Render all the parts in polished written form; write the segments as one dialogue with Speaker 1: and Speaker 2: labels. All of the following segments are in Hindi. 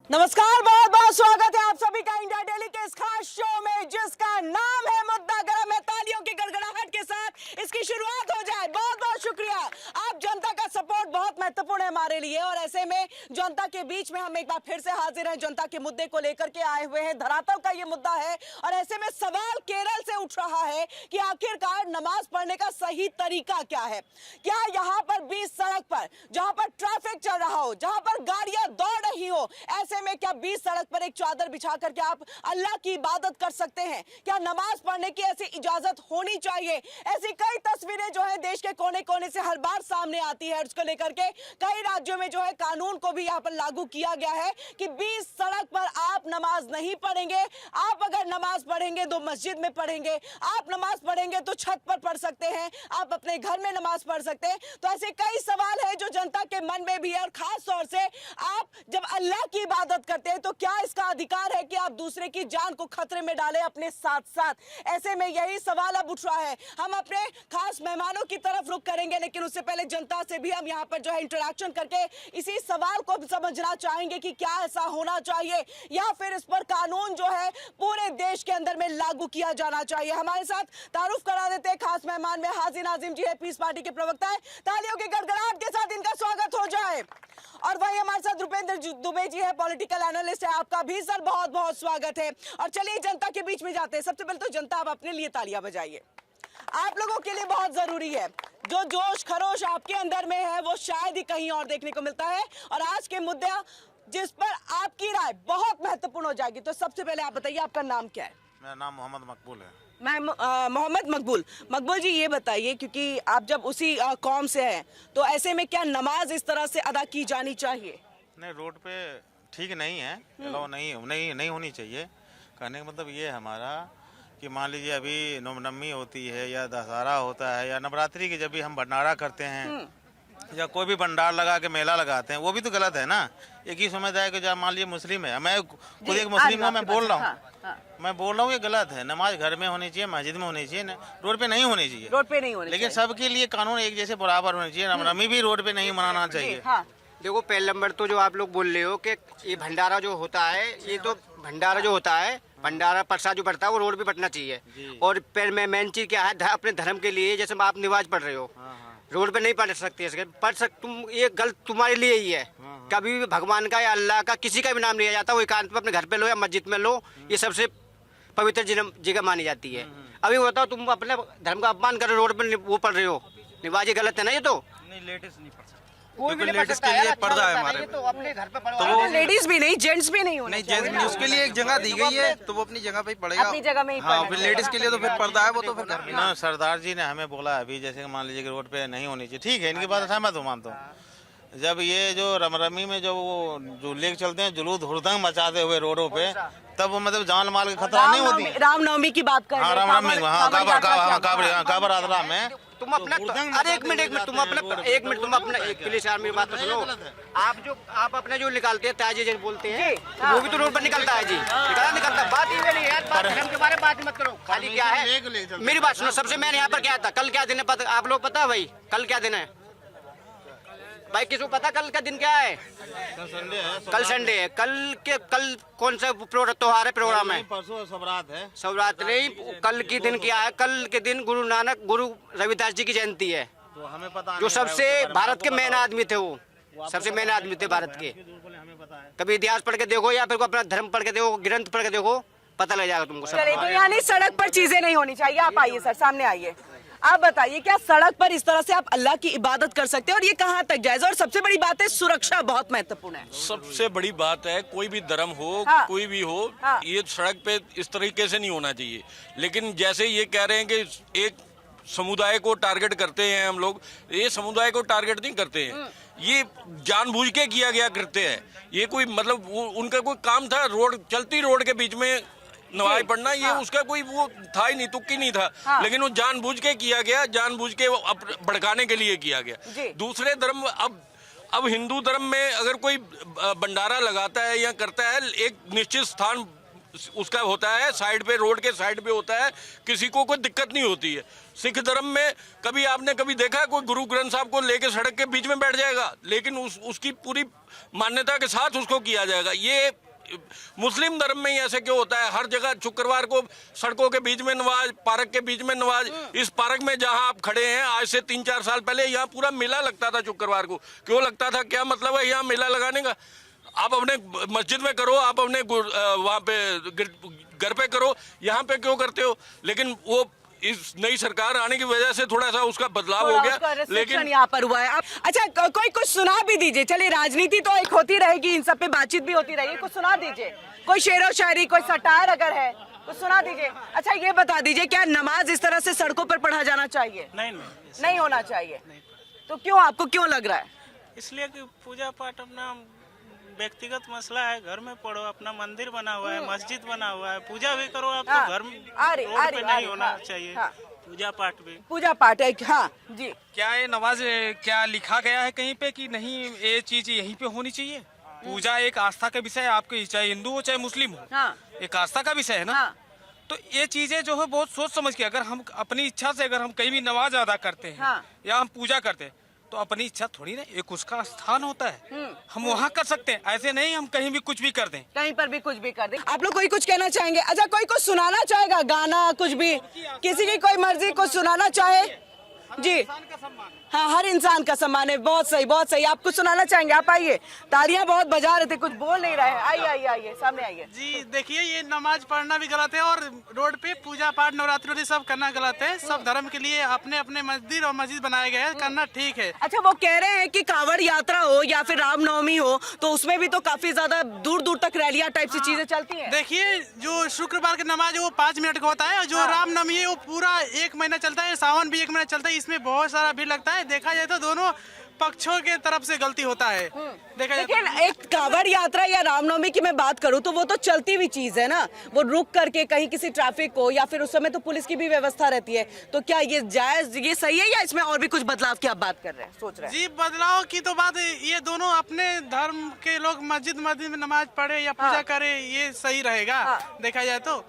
Speaker 1: नमस्कार, बहुत बहुत स्वागत है आप सभी का इंडिया डेली के इस खास शो में जिसका नाम है मुद्दा गरम है। तालियों की गड़गड़ाहट के साथ इसकी शुरुआत हो जाए। बहुत बहुत शुक्रिया। आप जनता का सपोर्ट बहुत महत्वपूर्ण है हमारे लिए और ऐसे में जनता के बीच में हम एक बार फिर से हाजिर हैं। जनता के मुद्दे को लेकर के आए हुए हैं। धरातल का ये मुद्दा है और ऐसे में सवाल केरल से उठ रहा है कि आखिरकार नमाज पढ़ने का सही तरीका क्या है। क्या यहाँ पर बीच सड़क पर जहां पर ट्रैफिक चल रहा हो, जहां पर गाड़ियां दौड़ रही हो, ऐसे में क्या बीच सड़क पर एक चादर बिछा करके आप अल्लाह की इबादत कर सकते हैं? क्या नमाज पढ़ने की ऐसी इजाजत होनी चाहिए? ऐसी कई तस्वीरें जो है देश के कोने कोने से हर बार सामने आती है। उसको लेकर के कई राज्यों में जो है कानून को भी यहाँ पर लागू किया गया है कि बीच सड़क पर आप नमाज नहीं पढ़ेंगे। आप अगर नमाज पढ़ेंगे तो मस्जिद में पढ़ेंगे, आप नमाज पढ़ेंगे तो छत पर पढ़ सकते हैं, आप अपने घर में नमाज पढ़ सकते हैं। तो ऐसे कई सवाल है जो जनता के मन में भी है और खास तौर से आप जब अल्लाह की इबादत करते हैं तो क्या इसका अधिकार है कि आप दूसरे की जान को खतरे में डालें अपने साथ साथ? ऐसे में यही सवाल अब उठ रहा है। हम अपने खास मेहमानों की तरफ रुख करेंगे, लेकिन उससे पहले जनता से भी हम यहाँ पर जो है इंटरेक्शन करके इसी सवाल को समझना चाहेंगे कि क्या ऐसा होना चाहिए या फिर इस पर कानून जो है पूरे देश के अंदर में लागू किया जाना चाहिए। हमारे साथ तारुफ करा देते हैं खास मेहमान में हाजी नाजिम जी है, पीस पार्टी के प्रवक्ता है। तालियों की गड़गड़ाहट के साथ इनका स्वागत हो जाए। और वही हमारे साथ रुपेंद्र दुबे जी है, पॉलिटिकल एनालिस्ट है। आपका भी सर बहुत बहुत स्वागत है। और चलिए जनता के बीच में जाते हैं। सबसे पहले तो जनता आप अपने लिए तालियां बजाइए। आप लोगों के लिए बहुत जरूरी है। जो जोश खरोश आपके अंदर में है वो शायद ही कहीं और देखने को मिलता है। और आज के मुद्दे जिस पर आपकी राय बहुत महत्वपूर्ण हो जाएगी। तो सबसे पहले आप बताइए, आपका नाम क्या है?
Speaker 2: मेरा नाम मोहम्मद मकबूल है।
Speaker 1: मैं मोहम्मद मकबूल जी, ये बताइए क्योंकि आप जब उसी कौम से हैं तो ऐसे में क्या नमाज इस तरह से अदा की जानी चाहिए?
Speaker 2: नहीं, रोड पे ठीक नहीं है, अलाउ नहीं होनी चाहिए। कहने का मतलब ये है हमारा कि मान लीजिए अभी नवमी होती है या दशहरा होता है या नवरात्रि के जब भी हम भंडारा करते हैं या कोई भी भंडार लगा के मेला लगाते हैं, वो भी तो गलत है ना। एक ही समझता है कि जब मान लीजिए मुस्लिम है, मैं खुद एक मुस्लिम हूँ, मैं बोल रहा हूँ मैं बोल रहा हूँ ये गलत है। नमाज घर में होनी चाहिए, मस्जिद में होनी चाहिए, रोड पे नहीं होनी चाहिए।
Speaker 1: रोड पे नहीं होनी
Speaker 2: लेकिन सबके लिए कानून एक जैसे बराबर होने चाहिए। नवमी भी रोड पे नहीं मनाना चाहिए।
Speaker 3: देखो, पहले नंबर तो जो आप लोग बोल रहे हो कि ये भंडारा जो होता है, ये तो भंडारा जो होता है, भंडारा प्रसाद जो बढ़ता है वो रोड पे बढ़ना चाहिए। और मेन चीज क्या है, अपने धर्म के लिए, जैसे आप नमाज पढ़ रहे हो, रोड पे नहीं पढ़ सकते। तुम ये गलत तुम्हारे लिए ही है। कभी भी भगवान का या अल्लाह का किसी का भी नाम लिया जाता है, वो एकांत में अपने घर पे लो या मस्जिद में लो, ये सबसे पवित्र जगह मानी जाती है। अभी बताओ, तुम अपने धर्म का अपमान कर रोड पे वो पढ़ रहे हो, नमाज ये गलत है ना? ये तो
Speaker 2: नहीं, लेटेस्ट नहीं पढ़ सकते।
Speaker 3: लेडीज के लिए पर्दा है हमारे, तो अपने घर पे
Speaker 1: तो वो लेडीज भी नहीं, जेंट्स भी नहीं होने
Speaker 4: नहीं, जेंट्स नहीं, उसके लिए एक जगह दी गई है तो वो अपनी जगह पे ही पड़ेगा,
Speaker 1: अपनी जगह में ही
Speaker 4: हाँ। फिर लेडीज के लिए तो फिर पर्दा है, वो तो फिर घर में।
Speaker 2: ना, सरदार जी ने हमें बोला अभी, जैसे मान लीजिए कि रोड पे नहीं होनी चाहिए, ठीक है, इनकी बात सहमत हूँ, मानता हूँ। जब ये जो रमरमी में जो वो जो लेके चलते हैं जुलूस हुड़दंग मचाते हुए रोडों पे, तब वो मतलब जान माल की खतरा नहीं होती।
Speaker 1: रामनवमी की बात कर रहे हैं।
Speaker 2: रामनवमी, काबर आदरा में
Speaker 3: तुम अपना अरे एक मिनट तुम अपना एक प्लीज यार मेरी बात तो सुनो। आप अपने जो निकालते हैं ताजी जन बोलते हैं, वो भी तो रोड पर निकलता है जी, निकलता। बात ये नहीं है, धर्म के बारे में बात मत करो। खाली क्या है, मेरी बात सुनो। सबसे मैंने यहाँ पर क्या था, कल क्या दिन है आप लोग पता है भाई? कल क्या दिन है भाई? किसी को पता कल का दिन क्या है? कल संडे है। कल कौन सा त्योहार है, प्रोग्राम है?
Speaker 2: परसों सवरात है।
Speaker 3: सवरात नहीं, कल के दिन क्या है? कल के दिन गुरु रविदास जी की जयंती है।
Speaker 2: तो हमें पता
Speaker 3: जो सबसे भारत के मेन आदमी थे, वो सबसे मेन आदमी थे भारत के। कभी इतिहास पढ़ के देखो या फिर अपना धर्म पढ़ के देखो, ग्रंथ पढ़ के देखो, पता लग जाएगा तुमको।
Speaker 1: तो यानी सड़क पर चीजें नहीं होनी चाहिए। आप आइए सर, सामने आइए। आप बताइए, क्या सड़क पर इस तरह से आप अल्लाह की इबादत कर सकते हैं और ये कहाँ तक जायज? और सबसे बड़ी बात है, सुरक्षा बहुत महत्वपूर्ण है।
Speaker 5: सबसे बड़ी बात है, कोई भी धर्म हो, कोई भी हो, ये सड़क पे इस तरीके से नहीं होना चाहिए। लेकिन जैसे ये कह रहे हैं कि एक समुदाय को टारगेट करते हैं हम लोग, ये समुदाय को टारगेट नहीं करते हैं, ये जानबूझ के किया गया करते हैं। ये कोई मतलब उनका कोई काम था, चलती रोड के बीच में नमाज पढ़ना, ये उसका कोई वो था ही नहीं, तुक्की नहीं था। लेकिन वो जानबूझ के किया गया, जानबूझ के भड़काने के लिए किया गया। दूसरे धर्म, अब हिंदू धर्म में अगर कोई भंडारा लगाता है या करता है, एक निश्चित स्थान उसका होता है, साइड पे, रोड के साइड पे होता है, किसी को कोई दिक्कत नहीं होती है। सिख धर्म में कभी आपने कभी देखा कोई गुरु ग्रंथ साहब को लेके सड़क के बीच में बैठ जाएगा, लेकिन उसकी पूरी मान्यता के साथ उसको किया जाएगा। ये मुस्लिम धर्म में ही ऐसे क्यों होता है? हर जगह शुक्रवार को सड़कों के बीच में नमाज, पार्क के बीच में नमाज। इस पार्क में जहां आप खड़े हैं, आज से 3-4 साल पहले यहाँ पूरा मेला लगता था शुक्रवार को। क्यों लगता था? क्या मतलब है यहाँ मेला लगाने का? आप अपने मस्जिद में करो, आप अपने वहाँ पे घर पे करो, यहाँ पे क्यों करते हो? लेकिन वो इस नई सरकार आने की वजह से थोड़ा सा उसका बदलाव हो गया, लेकिन
Speaker 1: यहाँ पर हुआ है। अच्छा, कोई कुछ सुना भी दीजिए। चलिए, राजनीति तो एक होती रहेगी, इन सब पे बातचीत भी होती रहेगी, कुछ सुना दीजिए। कोई शेरो शायरी, कोई सटायर अगर है कुछ सुना दीजिए। अच्छा, ये बता दीजिए, क्या नमाज इस तरह से सड़कों पर पढ़ा जाना चाहिए? नहीं होना चाहिए। तो क्यों, आपको क्यों लग रहा है?
Speaker 6: इसलिए कि पूजा पाठ अपना व्यक्तिगत मसला है, घर में पढ़ो, अपना मंदिर बना हुआ है, मस्जिद बना हुआ है, पूजा भी करो आप। तो घर में रोड पे नहीं होना चाहिए। पूजा पाठ भी, पूजा पाठ है। हाँ जी,
Speaker 7: क्या ये नमाज क्या लिखा गया है कहीं पे कि नहीं ये चीज यहीं पे होनी चाहिए? पूजा एक आस्था का विषय है, आपके चाहे हिंदू हो चाहे मुस्लिम हो, एक आस्था का विषय है ना। तो ये चीजें जो है बहुत सोच समझ के, अगर हम अपनी इच्छा से अगर हम कहीं भी नमाज अदा करते हैं या हम पूजा करते हैं, तो अपनी इच्छा थोड़ी ना, एक उसका स्थान होता है, हम वहाँ कर सकते हैं। ऐसे नहीं हम कहीं भी कुछ भी कर दें,
Speaker 1: कहीं पर भी कुछ भी कर दें। आप लोग कोई कुछ कहना चाहेंगे? अच्छा, कोई कुछ सुनाना चाहेगा, गाना कुछ भी, किसी की कोई मर्जी कुछ सुनाना चाहे जी? हाँ, हर इंसान का सम्मान है। बहुत सही, बहुत सही। आप कुछ सुनाना चाहेंगे? आप आइए, तालियां बहुत बजा रहे थे, कुछ बोल नहीं रहे हैं। आइए आइए आइए, सामने आइए
Speaker 6: जी। देखिए, ये नमाज पढ़ना भी गलत है और रोड पे पूजा पाठ नवरात्रि सब करना गलत है। सब धर्म के लिए अपने अपने मंदिर और मस्जिद बनाए गए हैं, करना ठीक है।
Speaker 1: अच्छा, वो कह रहे हैं कि कांवड़ यात्रा हो या फिर रामनवमी हो, तो उसमें भी तो काफी ज्यादा दूर दूर तक रैलियां टाइप से चीजें चलती हैं।
Speaker 6: देखिए, जो शुक्रवार की नमाज है वो 5 मिनट का होता है, जो रामनवमी है वो पूरा 1 महीना चलता है, सावन भी 1 महीना चलता है। इसमें बहुत सारा भीड़ लगता है। देखा जाए तो दोनों पक्षों के तरफ से गलती होता है। देखा जाए
Speaker 1: लेकिन एक कांवड़ यात्रा या रामनवमी की मैं बात करूं तो वो तो चलती हुई चीज है ना, वो रुक करके कहीं किसी ट्रैफिक को, या फिर उस समय तो पुलिस की भी व्यवस्था रहती है। तो क्या ये जायज, ये सही है, या इसमें और भी कुछ बदलाव की आप बात कर रहे हैं, सोच रहे हैं?
Speaker 6: जी, बदलाव की तो बात है, ये दोनों अपने धर्म के लोग मस्जिद में नमाज पढ़े या पूजा करे, ये सही रहेगा। देखा जाए तो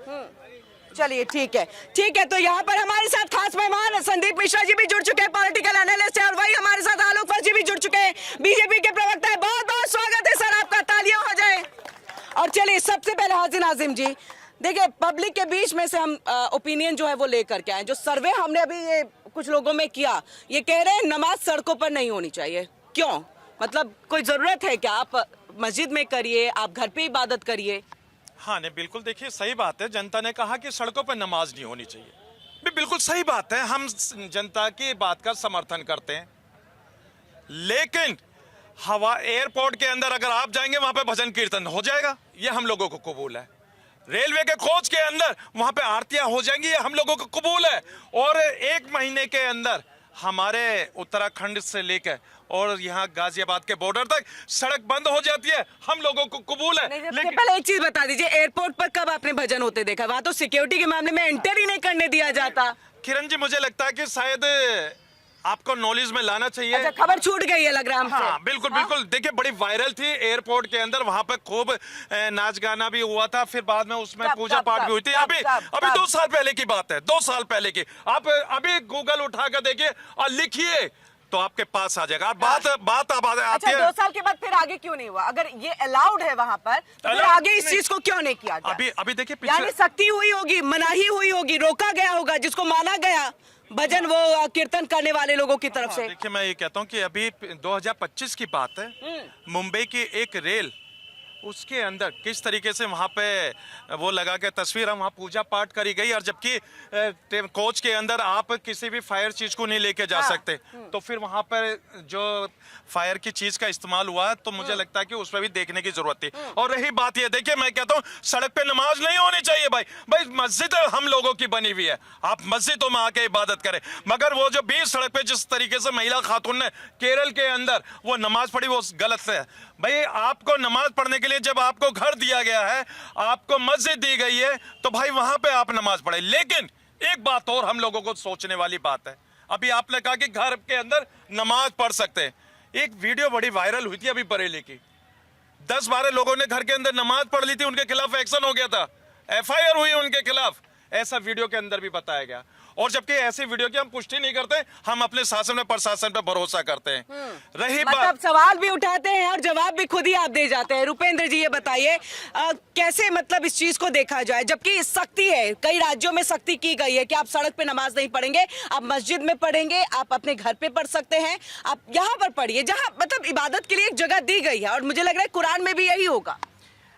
Speaker 1: चलिए, ठीक है, ठीक है। तो यहाँ पर हमारे साथ खास मेहमान संदीप मिश्रा जी भी जुड़ चुके हैं, पॉलिटिकल एनालिस्ट है, और वही हमारे साथ आलोक फर्जी जी भी जुड़ चुके हैं, बीजेपी के प्रवक्ता है। बहुत बहुत स्वागत है सर आपका, तालियां हो जाए। और चलिए, सबसे पहले हाजिर नाजिम जी, देखिए, पब्लिक के बीच में से हम ओपिनियन जो है वो लेकर के आए। जो सर्वे हमने अभी ये कुछ लोगों में किया, ये कह रहे हैं नमाज सड़कों पर नहीं होनी चाहिए। क्यों? मतलब कोई जरूरत है क्या? आप मस्जिद में करिए, आप घर पे इबादत करिए।
Speaker 8: हाँ, नहीं, बिल्कुल, देखिए, सही बात है। जनता ने कहा कि सड़कों पर नमाज नहीं होनी चाहिए, भी बिल्कुल सही बात है। हम जनता की बात का समर्थन करते हैं, लेकिन हवा एयरपोर्ट के अंदर अगर आप जाएंगे वहां पे भजन कीर्तन हो जाएगा, ये हम लोगों को कबूल है। रेलवे के कोच के अंदर वहां पे आरतियां हो जाएंगी, ये हम लोगों को कबूल है। और 1 महीने के अंदर हमारे उत्तराखंड से लेकर और यहाँ गाजियाबाद के बॉर्डर तक सड़क बंद हो जाती है, हम लोगों को कबूल है।
Speaker 1: लेकिन पहले एक चीज बता दीजिए, एयरपोर्ट पर कब आपने भजन होते देखा? वहाँ तो सिक्योरिटी के मामले में एंटर ही नहीं करने दिया जाता।
Speaker 8: किरण जी, मुझे लगता है कि शायद आपको नॉलेज में लाना चाहिए।
Speaker 1: अच्छा, खबर छूट गई है लग रहा है हमसे।
Speaker 8: हाँ, बिल्कुल बिल्कुल। देखिए, बड़ी वायरल थी एयरपोर्ट के अंदर, वहां पे खूब नाच गाना भी हुआ था, फिर बाद में उसमें पूजा पाठ भी हुई थी। अभी 2 साल पहले की बात है, 2 साल पहले की। आप अभी गूगल उठा कर देखिए और लिखिए तो आपके पास आ जाएगा। बात अब आती है।
Speaker 1: 2 साल के बाद फिर आगे क्यों नहीं हुआ? अगर ये अलाउड है वहाँ पर, तो फिर आगे इस चीज को क्यों नहीं किया गया?
Speaker 8: अभी देखिए,
Speaker 1: यानी सख्ती हुई होगी, मनाही हुई होगी, रोका गया होगा जिसको माना गया भजन, वो कीर्तन करने वाले लोगों की तरफ से।
Speaker 8: देखिए, मैं ये कहता हूँ कि अभी 2025 की बात है, मुंबई की एक रेल, उसके अंदर किस तरीके से वहाँ पे वो लगा के तस्वीर है, वहाँ पूजा पाठ करी गई, और जबकि कोच के अंदर आप किसी भी फायर चीज को नहीं लेके जा सकते। तो फिर वहाँ पर जो फायर की चीज का इस्तेमाल हुआ है, तो मुझे लगता है कि उस पर भी देखने की जरूरत थी। और रही बात ये, देखिए, मैं कहता हूँ सड़क पे नमाज नहीं होनी चाहिए। भाई मस्जिद हम लोगों की बनी हुई है, आप मस्जिदों में आके इबादत करें। मगर वो जो 20 सड़क पे जिस तरीके से महिला खातून ने केरल के अंदर वो नमाज पढ़ी, वो गलत है। भाई, आपको नमाज पढ़ने के लिए जब आपको घर दिया गया है, आपको मस्जिद दी गई है, तो भाई वहां पे आप नमाज पढ़े। लेकिन एक बात और हम लोगों को सोचने वाली बात है, अभी आपने कहा कि घर के अंदर नमाज पढ़ सकते हैं। एक वीडियो बड़ी वायरल हुई थी अभी बरेली की, 10-12 लोगों ने घर के अंदर नमाज पढ़ ली थी, उनके खिलाफ एक्शन हो गया था। FIR हुई उनके खिलाफ, ऐसा वीडियो के अंदर भी बताया गया। और जबकि ऐसी वीडियो की हम पुष्टि नहीं करते, हम अपने शासन में प्रशासन पर भरोसा करते हैं। रही
Speaker 1: मतलब
Speaker 8: बात,
Speaker 1: सवाल भी उठाते हैं और जवाब भी खुद ही आप दे जाते हैं। रुपेंद्र जी ये बताइए कैसे मतलब इस चीज को देखा जाए, जबकि सख्ती है, कई राज्यों में सख्ती की गई है कि आप सड़क पे नमाज नहीं पढ़ेंगे, आप मस्जिद में पढ़ेंगे, आप अपने घर पे पढ़ सकते हैं, आप यहाँ पर पढ़िए जहाँ मतलब इबादत के लिए एक जगह दी गई है। और मुझे लग रहा है कुरान में भी यही होगा।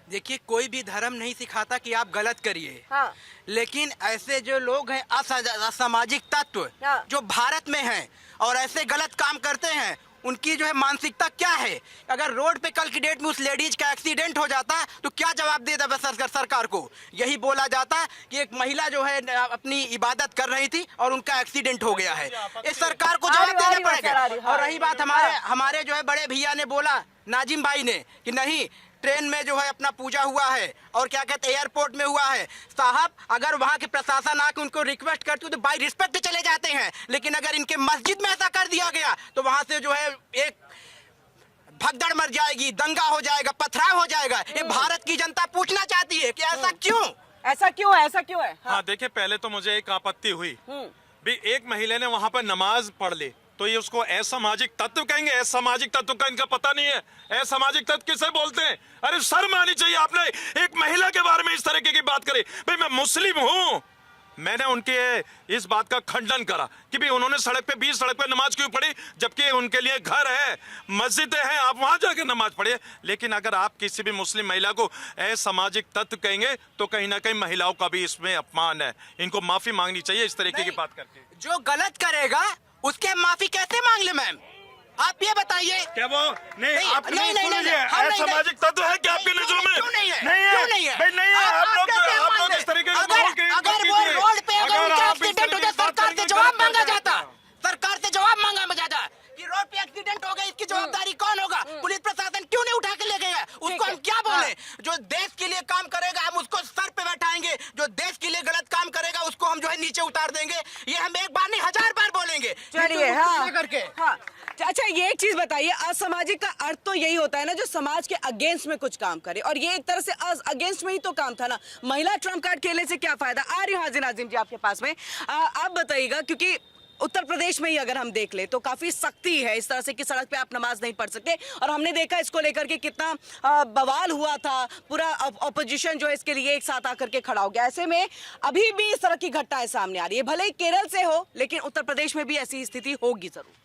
Speaker 9: देखिए, कोई भी धर्म नहीं सिखाता कि आप गलत करिए,
Speaker 1: हाँ।
Speaker 9: लेकिन ऐसे जो लोग हैं असामाजिक तत्व
Speaker 1: हाँ।
Speaker 9: जो भारत में हैं और ऐसे गलत काम करते हैं, उनकी जो है मानसिकता क्या है। अगर रोड पे कल की डेट में उस लेडीज का एक्सीडेंट हो जाता तो क्या जवाब देता सरकार को? यही बोला जाता कि एक महिला जो है अपनी इबादत कर रही थी और उनका एक्सीडेंट हो गया है। इस सरकार को जवाब देना पड़ेगा। और रही बात हमारे जो है बड़े भैया ने बोला, नाजिम भाई ने, कि नहीं ट्रेन में जो है अपना पूजा हुआ है और क्या कहते हैं एयरपोर्ट में हुआ है। साहब, अगर वहाँ के प्रशासन आके उनको रिक्वेस्ट करते तो बाय रिस्पेक्ट चले जाते हैं, लेकिन अगर इनके मस्जिद में ऐसा कर दिया गया तो वहाँ से जो है एक भगदड़ मर जाएगी, दंगा हो जाएगा, पथराव हो जाएगा। ये भारत की जनता पूछना चाहती है कि ऐसा क्यों
Speaker 1: है?
Speaker 8: हाँ देखिए, पहले तो मुझे एक आपत्ति हुई भी, एक महिला ने वहां पर नमाज पढ़ ली तो ये उसको असामाजिक तत्व कहेंगे? असामाजिक तत्व का इनका पता नहीं है। असामाजिक तत्व किसे बोलते हैं? अरे शर्म आनी चाहिए, आपने एक महिला के बारे में इस तरीके की बात करी। भाई मैं मुस्लिम हूं, मैंने उनके इस बात का खंडन करा कि भाई उन्होंने बीच सड़क पे नमाज क्यों पढ़ी, जबकि उनके लिए घर है, मस्जिदें हैं, आप वहां जाकर नमाज पढ़िए। लेकिन अगर आप किसी भी मुस्लिम महिला को असामाजिक तत्व कहेंगे तो कहीं ना कहीं महिलाओं का भी इसमें अपमान है। इनको माफी मांगनी चाहिए इस तरीके की बात करके।
Speaker 9: जो गलत करेगा उसके माफी कैसे मांग ले मैम? आप ये बताइए।
Speaker 8: क्या वो नहीं
Speaker 9: सामाजिक
Speaker 8: तत्व है क्या आपकी नजरों में?
Speaker 9: क्यों नहीं है?
Speaker 8: नहीं है,
Speaker 9: क्यों नहीं है?
Speaker 8: भाई नहीं है। आप लोग इस तरीके का माहौल क्रिएट मत
Speaker 9: अगर वो
Speaker 8: कीजिए।
Speaker 9: रोड पे अगर उनका
Speaker 8: आप इस
Speaker 9: एक्सीडेंट हो
Speaker 8: तरीके
Speaker 9: जाए,
Speaker 8: की बात
Speaker 9: सरकार से
Speaker 8: करेंगे,
Speaker 9: जवाब
Speaker 8: गलत
Speaker 9: मांगा
Speaker 8: हो
Speaker 9: जाता।
Speaker 8: जाएगा।
Speaker 9: सरकार से जवाब मांगा जाता कि रोड पे एक्सीडेंट हो गया, इसकी जवाबदारी कौन होगा? पुलिस प्रशासन क्यों नहीं उठा के ले गया? उसको हम क्या बोले? जो देश के लिए काम करेगा हम उसको सर पे बैठाएंगे, जो देश के लिए गलत काम करेगा उसको हम जो है नीचे उतार देंगे। ये हम एक बार नहीं 1000 बार बोलेंगे।
Speaker 1: चलिए, हाँ
Speaker 9: करके
Speaker 1: हाँ। अच्छा, ये एक चीज बताइए, असामाजिक का अर्थ तो यही होता है ना जो समाज के अगेंस्ट में कुछ काम करे, और ये एक तरह से अगेंस्ट में ही तो काम था ना। महिला ट्रम्प कार्ड खेलने से क्या फायदा? आ रही हूँ हाजिर नाजिम जी आपके पास में। आप बताइएगा, क्योंकि उत्तर प्रदेश में ही अगर हम देख ले तो काफी सख्ती है इस तरह से कि सड़क पे आप नमाज नहीं पढ़ सकते, और हमने देखा इसको लेकर के कितना बवाल हुआ था, पूरा ऑपोजिशन जो है इसके लिए एक साथ आकर के खड़ा हो गया। ऐसे में अभी भी इस तरह की घटनाएं सामने आ रही है, भले ही केरल से हो, लेकिन उत्तर प्रदेश में भी ऐसी स्थिति होगी जरूर।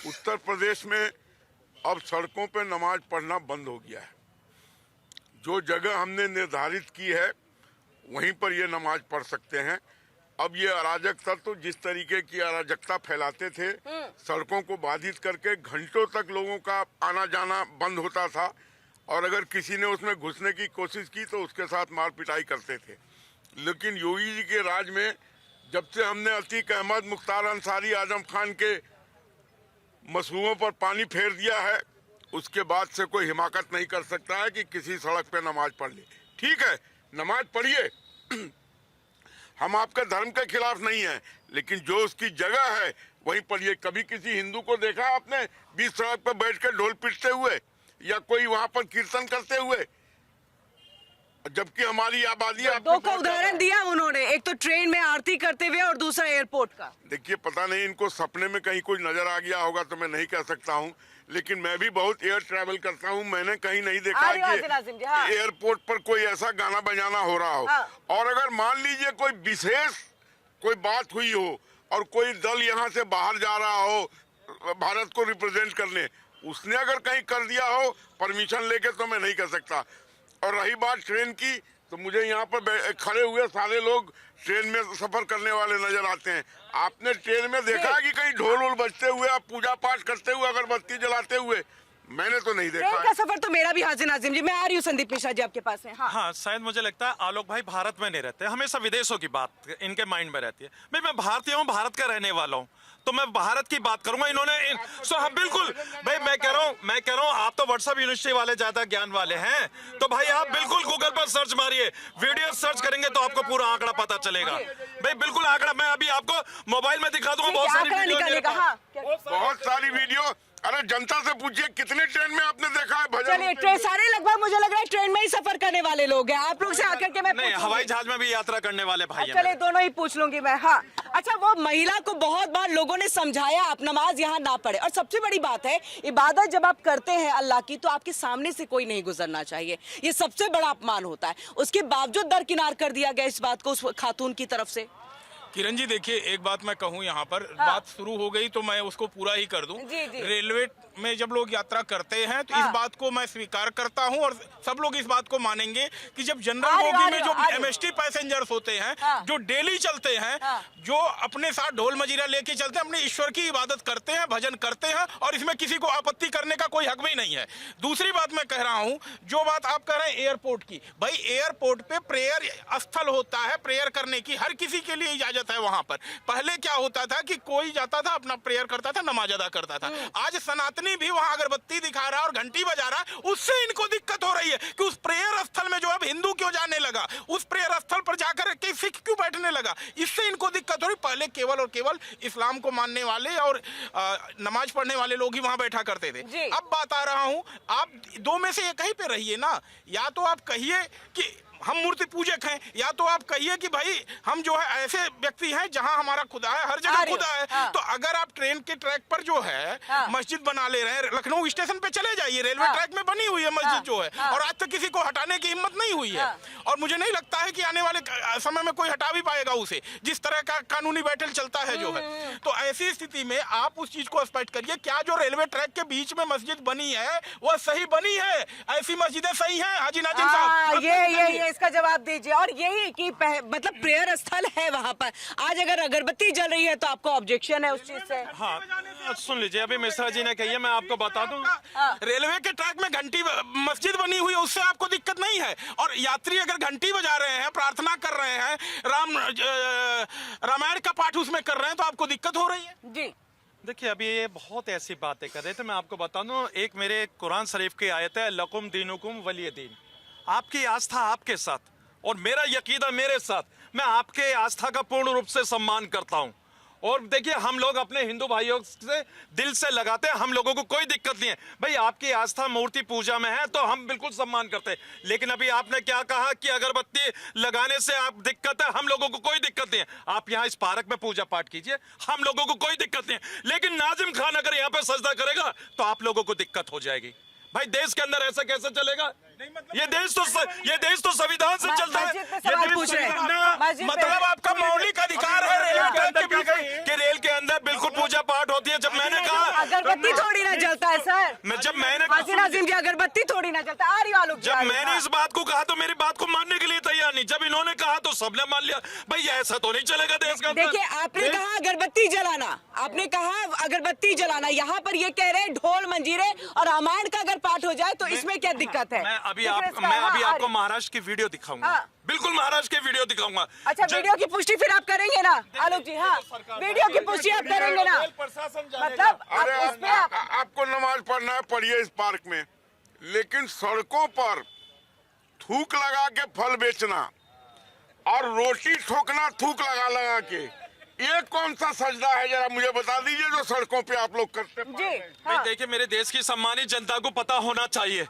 Speaker 10: उत्तर प्रदेश में अब सड़कों पे नमाज पढ़ना बंद हो गया है। जो जगह हमने निर्धारित की है वहीं पर ये नमाज पढ़ सकते हैं। अब ये अराजक तत्व जिस तरीके की अराजकता फैलाते थे, सड़कों को बाधित करके घंटों तक लोगों का आना जाना बंद होता था, और अगर किसी ने उसमें घुसने की कोशिश की तो उसके साथ मार पिटाई करते थे। लेकिन योगी जी के राज में जब से हमने अतीक अहमद, मुख्तार अंसारी, आजम खान के मसूमों पर पानी फेर दिया है, उसके बाद से कोई हिमाकत नहीं कर सकता है कि किसी सड़क पे नमाज पढ़ ले। ठीक है, नमाज पढ़िए, हम आपके धर्म के खिलाफ नहीं है, लेकिन जो उसकी जगह है वहीं पढ़िए। कभी किसी हिंदू को देखा आपने बीच सड़क पर बैठ कर ढोल पीटते हुए या कोई वहां पर कीर्तन करते हुए? जबकि हमारी आबादी
Speaker 1: दो का उदाहरण दिया उन्होंने, एक तो ट्रेन में आरती करते हुए और दूसरा एयरपोर्ट का।
Speaker 10: देखिए, पता नहीं इनको सपने में कहीं कुछ नजर आ गया होगा तो मैं नहीं कह सकता हूँ, लेकिन मैं भी बहुत एयर ट्रैवल करता हूँ, मैंने कहीं नहीं देखा कि
Speaker 1: हाँ।
Speaker 10: एयरपोर्ट पर कोई ऐसा गाना बजाना हो रहा हो।
Speaker 1: हाँ।
Speaker 10: और अगर मान लीजिए कोई विशेष कोई बात हुई हो और कोई दल यहाँ से बाहर जा रहा हो भारत को रिप्रेजेंट करने, उसने अगर कहीं कर दिया हो परमिशन लेके तो मैं नहीं कर सकता। और रही बात ट्रेन की, तो मुझे यहाँ पर खड़े हुए सारे लोग ट्रेन में सफर करने वाले नजर आते हैं। आपने ट्रेन में देखा है कि कहीं ढोल वोल बजते हुए, आप पूजा पाठ करते हुए, अगरबत्ती जलाते हुए? मैंने तो नहीं देखा।
Speaker 1: ट्रेन का सफर तो मेरा भी हाजिर नाजिम जी। मैं आ रही हूँ संदीप मिश्रा जी आपके पास है।
Speaker 8: हाँ, शायद मुझे लगता है आलोक भाई भारत में नहीं रहते, हमेशा विदेशों की बात इनके माइंड में रहती है। भाई मैं भारतीय हूँ, भारत का रहने वाला हूँ, तो मैं भारत की बात करूंगा। इन्होंने हाँ बिल्कुल भाई, मैं कह रहा हूँ आप तो व्हाट्सएप यूनिवर्सिटी वाले ज्यादा ज्ञान वाले हैं, तो भाई आप बिल्कुल गूगल पर सर्च मारिए, वीडियो सर्च करेंगे तो आपको पूरा आंकड़ा पता चलेगा। भाई बिल्कुल आंकड़ा मैं अभी आपको मोबाइल में दिखा दूंगा, बहुत सारी वीडियो।
Speaker 10: अरे जनता से पूछिए कितने ट्रेन में आपने देखा है भजन
Speaker 1: चलिए,
Speaker 10: होते
Speaker 1: ट्रेन
Speaker 10: हुए?
Speaker 1: सारे लगभग मुझे लग रहा है ट्रेन में ही सफर करने वाले लोग हैं। आप लोग से आकर के मैं
Speaker 8: नहीं,
Speaker 1: पूछूंगी।
Speaker 8: हवाई जहाज में भी यात्रा करने वाले भाई हैं
Speaker 1: चलिए,
Speaker 8: मेरे।
Speaker 1: दोनों ही पूछ लूंगी मैं। हाँ, अच्छा, वो महिला को बहुत बार लोगों ने समझाया आप नमाज यहाँ ना पढ़े, और सबसे बड़ी बात है, इबादत जब आप करते हैं अल्लाह की तो आपके सामने से कोई नहीं गुजरना चाहिए, ये सबसे बड़ा अपमान होता है। उसके बावजूद दरकिनार कर दिया गया इस बात को उस खातून की तरफ से।
Speaker 7: किरण जी देखिए, एक बात मैं कहूं यहाँ पर, बात शुरू हो गई तो मैं उसको पूरा ही कर दूं।
Speaker 1: जी, जी।
Speaker 7: रेलवे में जब लोग यात्रा करते हैं तो इस बात को मैं स्वीकार करता हूं, और सब लोग इस बात को मानेंगे कि जब जनरल बोगी में जो एमएसटी पैसेंजर्स होते हैं, जो डेली चलते हैं, जो अपने साथ ढोल मजीरा लेके चलते हैं, अपने ईश्वर की इबादत करते हैं, भजन करते हैं, और इसमें किसी को आपत्ति करने का कोई हक भी नहीं है। दूसरी बात मैं कह रहा हूं, जो बात आप कह रहे हैं एयरपोर्ट की, भाई एयरपोर्ट पे प्रेयर स्थल होता है, प्रेयर करने की हर किसी के लिए इजाजत है वहां पर। पहले क्या होता था कि कोई जाता था, अपना प्रेयर करता था, नमाज अदा करता था। आज सनातनी भी वहां अगरबत्ती दिखा रहा है और घंटी बजा रहा है, उससे इनको दिक्कत हो रही है कि उस प्रेयर स्थल में जो अब हिंदू क्यों जाने लगा, उस प्रेयर स्थल पर जाकर के सिख क्यों बैठने लगा, इससे इनको दिक्कत हो रही। पहले केवल और केवल इस्लाम को मानने वाले और नमाज पढ़ने वाले लोग ही वहां बैठा करते थे। अब बात आ रहा हूं, आप दो में से एक ही पे रहिए ना, या तो आप कहिए कि हम मूर्ति पूजक हैं, या तो आप कहिए कि भाई हम जो है ऐसे व्यक्ति हैं जहां हमारा खुदा है, हर जगह खुदा है। तो अगर आप ट्रेन के ट्रैक पर जो है मस्जिद बना ले रहे हैं, लखनऊ स्टेशन पे चले जाइए, रेलवे ट्रैक में बनी हुई है मस्जिद जो है, और आज तक किसी को हटाने की हिम्मत नहीं हुई है, और मुझे नहीं लगता है कि आने वाले समय में कोई हटा भी पाएगा उसे, जिस तरह का कानूनी बैटल चलता है जो है। तो ऐसी स्थिति में आप उस चीज को स्पष्ट करिए, क्या जो रेलवे ट्रैक के बीच में मस्जिद बनी है वह सही बनी है? ऐसी मस्जिदें सही हैं हाजी नाजिम साहब?
Speaker 1: ये इसका जवाब दीजिए। और यही कि मतलब प्रेयर स्थल है वहां पर, आज अगर अगरबत्ती जल रही है तो आपको ऑब्जेक्शन है उस चीज से?
Speaker 8: हाँ, सुन लीजिए, अभी मिश्रा जी ने कही है, मैं आपको बता दूं।
Speaker 7: रेलवे के ट्रैक में घंटी मस्जिद बनी हुई है, उससे आपको दिक्कत नहीं है, और यात्री अगर घंटी बजा रहे हैं, प्रार्थना कर रहे हैं, रामायण का पाठ उसमें कर रहे हैं, तो आपको दिक्कत हो रही है?
Speaker 1: जी
Speaker 8: देखिए, अभी ये बहुत ऐसी बातें कर रहे थे, मैं आपको बता दूं, एक मेरे कुरान शरीफ की आयत है, लकुम दीनुकुम वलिय दीन। आपकी आस्था आपके साथ और मेरा यकीदा मेरे साथ, मैं आपके आस्था का पूर्ण रूप से सम्मान करता हूं। और देखिए, हम लोग अपने हिंदू भाइयों से दिल से लगाते हैं, हम लोगों को कोई दिक्कत नहीं है। भाई आपकी आस्था मूर्ति पूजा में है तो हम बिल्कुल सम्मान करते हैं, लेकिन अभी आपने क्या कहा कि अगरबत्ती लगाने से आप दिक्कत है, हम लोगों को कोई दिक्कत नहीं है। आप यहाँ इस पार्क में पूजा पाठ कीजिए, हम लोगों को कोई दिक्कत नहीं है, लेकिन नाजिम खान अगर यहाँ पे सजदा करेगा तो आप लोगों को दिक्कत हो जाएगी। भाई देश के अंदर ऐसा कैसे चलेगा? ये देश तो संविधान से चलता है।
Speaker 7: मतलब आपका मौलिक अधिकार है
Speaker 8: रेल के अंदर बिल्कुल पूजा पाठ होती है। जब मैंने कहा
Speaker 1: अगरबत्ती थोड़ी ना जलता है सर,
Speaker 8: जब मैंने
Speaker 1: नाजिम जी अगरबत्ती थोड़ी ना जलता। आ रही वालों
Speaker 8: जब मैंने इस बात को कहा तो मेरी बात को मानने के लिए तैयार नहीं, जब इन्होंने कहा तो सबने मान लिया। भाई ऐसा तो नहीं चलेगा देश का।
Speaker 1: देखिए, आपने कहा अगरबत्ती जलाना, आपने कहा अगरबत्ती जलाना, यहाँ पर ये कह रहे हैं ढोल मंजीरे और रामायण का अगर पाठ हो जाए तो इसमें क्या दिक्कत है?
Speaker 8: मैं अभी आपको महाराष्ट्र की वीडियो दिखाऊंगा। बिल्कुल महाराष्ट्र की वीडियो दिखाऊंगा।
Speaker 1: अच्छा, वीडियो की पुष्टि फिर आप करेंगे ना आलोक जी? हाँ, वीडियो की पुष्टि आप करेंगे ना? मतलब
Speaker 10: अरे आपको नमाज पढ़ना है, पढ़िए इस पार्क में, लेकिन सड़कों पर थूक लगा के फल बेचना और रोटी ठोकना थूक लगा लगा के, ये कौन सा सजदा है? जरा मुझे बता दीजिए जो सड़कों पे आप लोग करते हैं।
Speaker 8: देखिए, मेरे देश की सम्मानित जनता को पता होना चाहिए,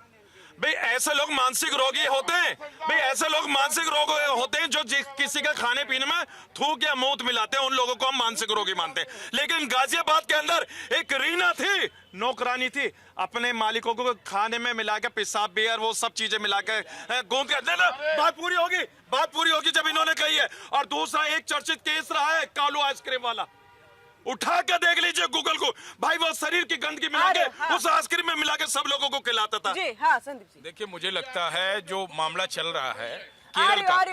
Speaker 8: भाई ऐसे लोग मानसिक रोगी होते हैं, भाई ऐसे लोग मानसिक रोग होते हैं जो किसी का खाने पीने में थूक या मौत मिलाते हैं, उन लोगों को हम मानसिक रोगी मानते हैं। लेकिन गाजियाबाद के अंदर एक रीना थी, नौकरानी थी, अपने मालिकों को खाने में मिला के पेशाब बियर वो सब चीजें मिला के गूंद के बात पूरी होगी जब इन्होंने कही है। और दूसरा एक चर्चित केस रहा है कालू आइसक्रीम वाला, उठा के देख लीजिए गूगल को, भाई वो शरीर की गंदगी मिला के उस आइसक्रीम में मिला के सब लोगों को खिलाता था।
Speaker 1: जी हाँ, संदीप जी।
Speaker 7: देखिए, मुझे लगता है जो मामला चल रहा है केरल का,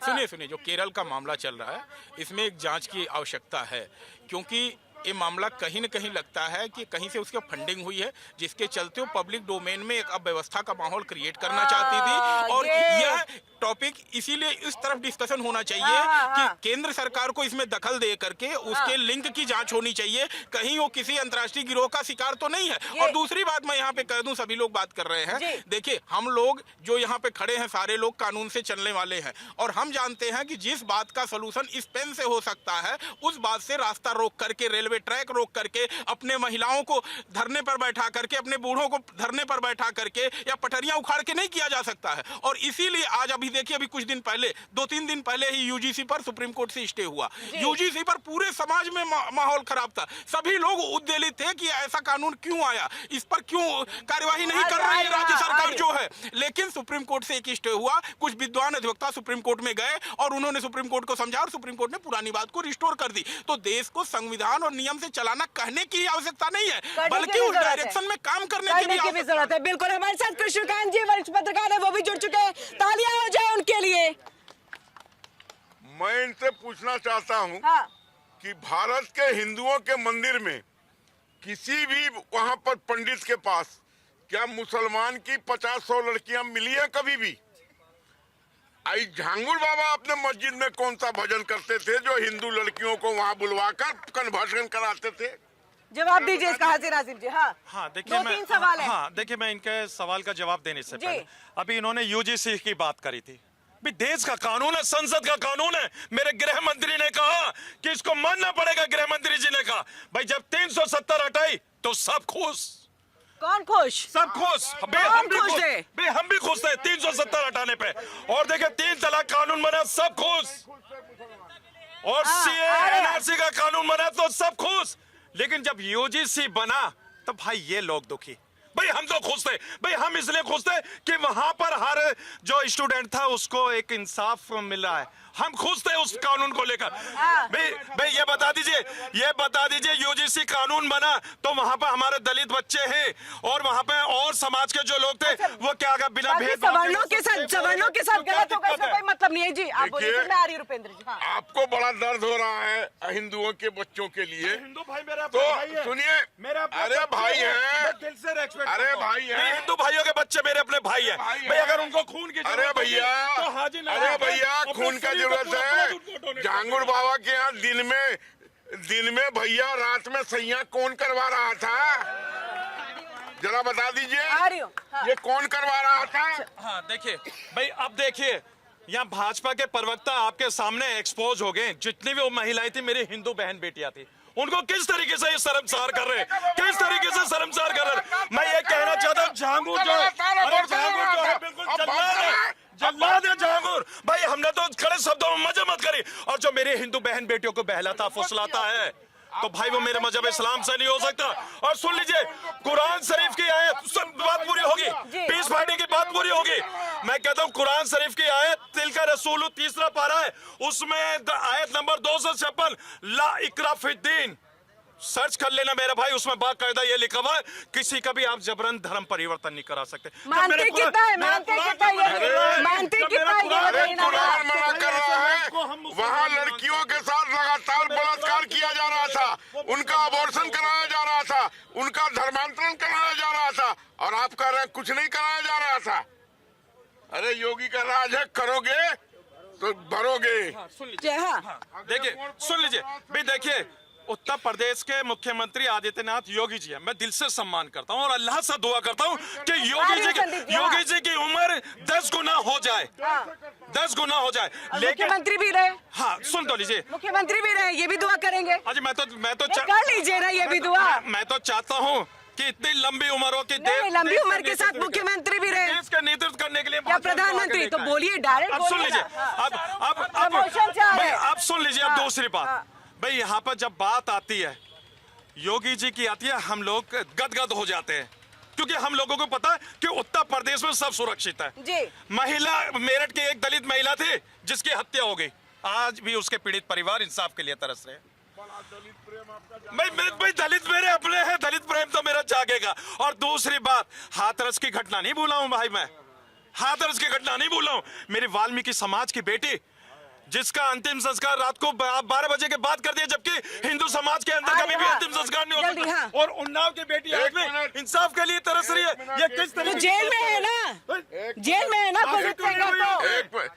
Speaker 7: सुनिए जो केरल का मामला चल रहा है, इसमें एक जांच की आवश्यकता है, क्योंकि ये मामला कहीं न कहीं लगता है कि कहीं से उसकी फंडिंग हुई है, जिसके चलते वो पब्लिक डोमेन में एक अव्यवस्था का माहौल क्रिएट करना चाहती थी। और यह टॉपिक इसीलिए इस तरफ डिस्कशन होना चाहिए कि केंद्र सरकार को इसमें दखल दे करके उसके लिंक की जांच होनी चाहिए, कहीं वो किसी अंतर्राष्ट्रीय गिरोह का शिकार तो नहीं है। और दूसरी बात मैं यहाँ पे कह दूं, सभी लोग बात कर रहे हैं, देखिए हम लोग जो यहाँ पे खड़े हैं सारे लोग कानून से चलने वाले हैं, और हम जानते हैं कि जिस बात का सोल्यूशन इस पेन से हो सकता है, उस बात से रास्ता रोक करके रेलवे
Speaker 11: रेलवे ट्रैक रोक करके, अपने महिलाओं को धरने पर बैठा करके, अपने बूढ़ों को धरने पर बैठा करके या पटरियां उखाड़ के नहीं किया जा सकता है। और इसीलिए आज अभी देखिए, अभी कुछ दिन पहले, 2-3 दिन पहले ही यूजीसी पर सुप्रीम कोर्ट से स्टे हुआ। यूजीसी पर पूरे समाज में माहौल खराब था, सभी लोग उद्वेलित थे कि ऐसा कानून क्यों आया, इस पर क्यों कार्यवाही नहीं कर रही है राज्य सरकार जो है। लेकिन सुप्रीम कोर्ट से एक स्टे हुआ, कुछ विद्वान अधिवक्ता सुप्रीम कोर्ट में गए और उन्होंने सुप्रीम कोर्ट को समझा और सुप्रीम कोर्ट ने पुरानी बात को रिस्टोर कर दी। तो देश को संविधान और नियम से चलाना कहने की आवश्यकता नहीं है, बल्कि उस डायरेक्शन में काम करने की भी
Speaker 1: जरूरत है। बिल्कुल, हमारे साथ कृष्णकांत जी वरिष्ठ पत्रकार है, वो भी जुड़ चुके हैं। तालियां हो जाए उनके लिए।
Speaker 10: मैं इनसे पूछना चाहता हूँ कि भारत के हिंदुओं के मंदिर में किसी भी वहाँ पर पंडित के पास क्या मुसलमान की 50-100 लड़कियां मिली है कभी भी? आई झांगुर बाबा अपने मस्जिद में कौन सा भजन करते थे जो हिंदू लड़कियों को वहाँ बुलवाकर कन्वर्शन कराते थे?
Speaker 1: जवाब दीजिए इसका हाजिर नाजिम जी।
Speaker 8: हाँ देखिए,
Speaker 1: 2-3 सवाल है।
Speaker 8: हाँ देखिए, मैं इनके सवाल का जवाब देने से पहले अभी इन्होंने यूजीसी की बात करी थी। भी देश का कानून है, संसद का कानून है। मेरे गृह मंत्री ने कहा कि इसको मानना पड़ेगा। गृह मंत्री जी ने कहा भाई जब 370 हटाई तो सब खुश।
Speaker 1: कौन खुश?
Speaker 8: सब खुश। हम भी खुश थे 370 हटाने पे। और देखिए 3 तलाक कानून बना, सब खुश। और सीए एनआरसी का कानून बना तो सब खुश। लेकिन जब यूजीसी बना तो भाई ये लोग दुखी। भाई हम तो खुश थे, भाई हम इसलिए खुश थे कि वहां पर हर जो स्टूडेंट था उसको एक इंसाफ मिला है। हम खुश थे उस कानून को लेकर। भाई ये बता दीजिए यूजीसी कानून बना तो वहां पर हमारे दलित बच्चे हैं और वहां पे और समाज के जो लोग थे वो क्या बिना भेदभाव
Speaker 1: सवर्णों के साथ गलत होगा, इसका कोई मतलब नहीं है जी। आप बोलिए, फिर मैं आ रही हूँ रुपेंद्र जी।
Speaker 10: आपको बड़ा दर्द हो रहा है हिंदुओं के बच्चों के लिए,
Speaker 8: हिंदू भाई मेरा
Speaker 10: तो
Speaker 8: भाई है।
Speaker 10: सुनिए,
Speaker 8: अरे भाई है, दिल से रेस्पेक्ट,
Speaker 10: अरे भाई है,
Speaker 8: हिंदू भाइयों के बच्चे मेरे अपने भाई है। भाई अगर उनको खून की
Speaker 10: अरे भैया खून का जरूरत है। झांगुर बाबा के यहाँ दिन में भैया, रात में सैया कौन करवा रहा था? जरा बता दीजिए, ये कौन करवा रहा था?
Speaker 8: हाँ देखिए भाई, अब देखिए यहाँ भाजपा के प्रवक्ता आपके सामने एक्सपोज हो गए। जितनी भी वो महिलाएं थी मेरी हिंदू बहन बेटियां थी, उनको किस तरीके से ये शर्मसार कर रहे हैं, किस तरीके से शर्मसार कर रहे हैं। मैं ये कहना चाहता हूँ झांगुर जो है बिल्कुल जल्लाद है झांगुर भाई। हमने तो खड़े शब्दों में मजे मत करी। और जो मेरे हिंदू बहन बेटियों को बहलाता फुसलाता है तो भाई वो मेरे मजहब इस्लाम से नहीं हो सकता। और सुन लीजिए, कुरान शरीफ की आयत, सब बात पूरी होगी, पीस पार्टी की बात पूरी होगी। मैं कहता हूँ कुरान शरीफ की आयत तिलका रसूल 3 पारा है, उसमें आयत नंबर 256 ला इकरा फिद्दीन, सर्च कर लेना मेरा भाई, उसमें बाकायदा ये लिखा हुआ है किसी का भी आप जबरन धर्म परिवर्तन नहीं करा सकते।
Speaker 1: मानते कितना है, मानते कितना
Speaker 10: कुरान मना कर रहा है। वहाँ लड़कियों के साथ लगातार बलात्कार किया जा रहा था, उनका अबॉर्शन कराया जा रहा था, उनका धर्मांतरण कराया जा रहा था, और आप कह रहे हैं कुछ नहीं कराया जा रहा था। अरे योगी का राज है, करोगे तो भरोगे।
Speaker 8: देखिए सुन लीजिए भाई, देखिए उत्तर प्रदेश के मुख्यमंत्री आदित्यनाथ योगी जी है, मैं दिल से सम्मान करता हूं और अल्लाह से दुआ करता हूं कि योगी जी की उम्र 10 गुना हो जाए, 10 गुना हो जाए। लेकिन
Speaker 1: मुख्यमंत्री भी रहे।
Speaker 8: हाँ सुन तो लीजिए,
Speaker 1: मुख्यमंत्री भी रहे, ये भी दुआ करेंगे।
Speaker 8: अजी मैं तो
Speaker 1: कर लीजिए ना ये भी दुआ।
Speaker 8: मैं तो चाहता हूँ कि इतनी लंबी उम्र हो कि
Speaker 1: लंबी उम्र के साथ मुख्यमंत्री भी रहे,
Speaker 8: देश का नेतृत्व करने के लिए
Speaker 1: या प्रधानमंत्री। तो बोलिए डायरेक्ट।
Speaker 8: अब सुन लीजिए, अब सुन लीजिए, अब दूसरी बात भाई, यहाँ पर जब बात आती है योगी जी की आती है, हम लोग गदगद हो जाते हैं क्योंकि हम लोगों को पता है कि उत्तर प्रदेश में सब सुरक्षित है जी। महिला, मेरठ की एक दलित महिला थी जिसकी हत्या हो गई, आज भी उसके पीड़ित परिवार इंसाफ के लिए तरस रहे हैं। भाई दलित मेरे अपने हैं, दलित प्रेम तो मेरा जागेगा। और दूसरी बात, हाथरस की घटना नहीं भूला हूं भाई, मैं हाथरस की घटना नहीं भूला हूं। मेरी वाल्मीकि समाज की बेटी जिसका अंतिम संस्कार रात को 12 बजे के बाद कर दिया, जबकि हिंदू समाज के अंदर कभी भी अंतिम संस्कार नहीं हो सकता। और उन्नाव की बेटी आज में इंसाफ के लिए तरस रही है। ये किस तरह
Speaker 1: जेल में है ना, जेल में है ना कुलदीप सेंगर।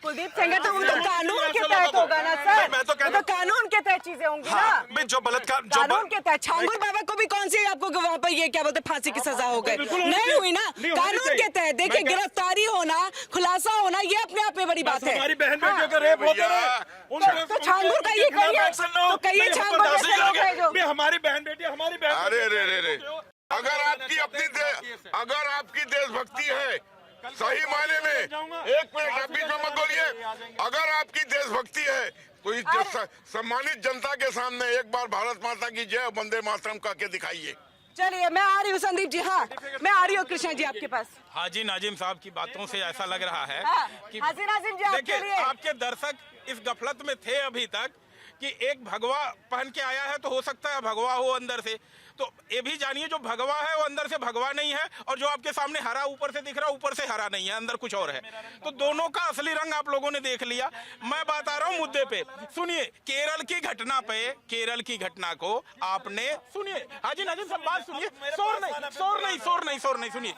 Speaker 1: कुलदीप सेंगर तो वो तो कानून के तहत होगा ना सर, मैं तो कानून के तहत चीजें होंगी ना।
Speaker 8: जो बलात्कार
Speaker 1: कानून के तहत छांगुर बाबा को भी कौन सी आपको वहाँ पर ये क्या बोलते फांसी की सजा हो गई? नहीं हुई ना, कानून के तहत। देखिए गिरफ्तारी होना, खुलासा होना, ये अपने आप में बड़ी बात है।
Speaker 8: हमारी बहन बेटियों का रेप होता है,
Speaker 1: तो छानबूर का ये करिए, तो कहिए छानबूर कैसे लोग हैं जो
Speaker 8: हमारी बहन बेटी हमारी बहन।
Speaker 10: अरे अगर आपकी देशभक्ति है सही मायने में, एक मिनट आप बीच में मत बोलिए, अगर आपकी देशभक्ति है तो इस सम्मानित जनता के सामने एक बार भारत माता की जय वंदे मातरम कह के दिखाइए।
Speaker 1: चलिए मैं आ रही हूँ संदीप जी। हाँ मैं आ रही हूँ कृष्णा जी आपके पास।
Speaker 11: हाजी नाजिम साहब की बातों से ऐसा लग रहा है कि
Speaker 1: हाजी नाजिम जी आपके
Speaker 11: देखिए
Speaker 1: लिए
Speaker 11: आपके दर्शक इस गफलत में थे अभी तक कि एक भगवा पहन के आया है तो हो सकता है भगवा हो अंदर से, तो ये भी जानिए जो भगवा है वो अंदर से भगवा नहीं है, और जो आपके सामने हरा ऊपर से दिख रहा है ऊपर से हरा नहीं है, अंदर कुछ और है। तो दोनों का असली रंग आप लोगों ने देख लिया। मैं बात आ रहा हूँ मुद्दे पे। सुनिए केरल की घटना पे, केरल की घटना को आपने सुनिए, हाजी नाजिम साहब बात सुनिए, शोर नहीं सुनिए।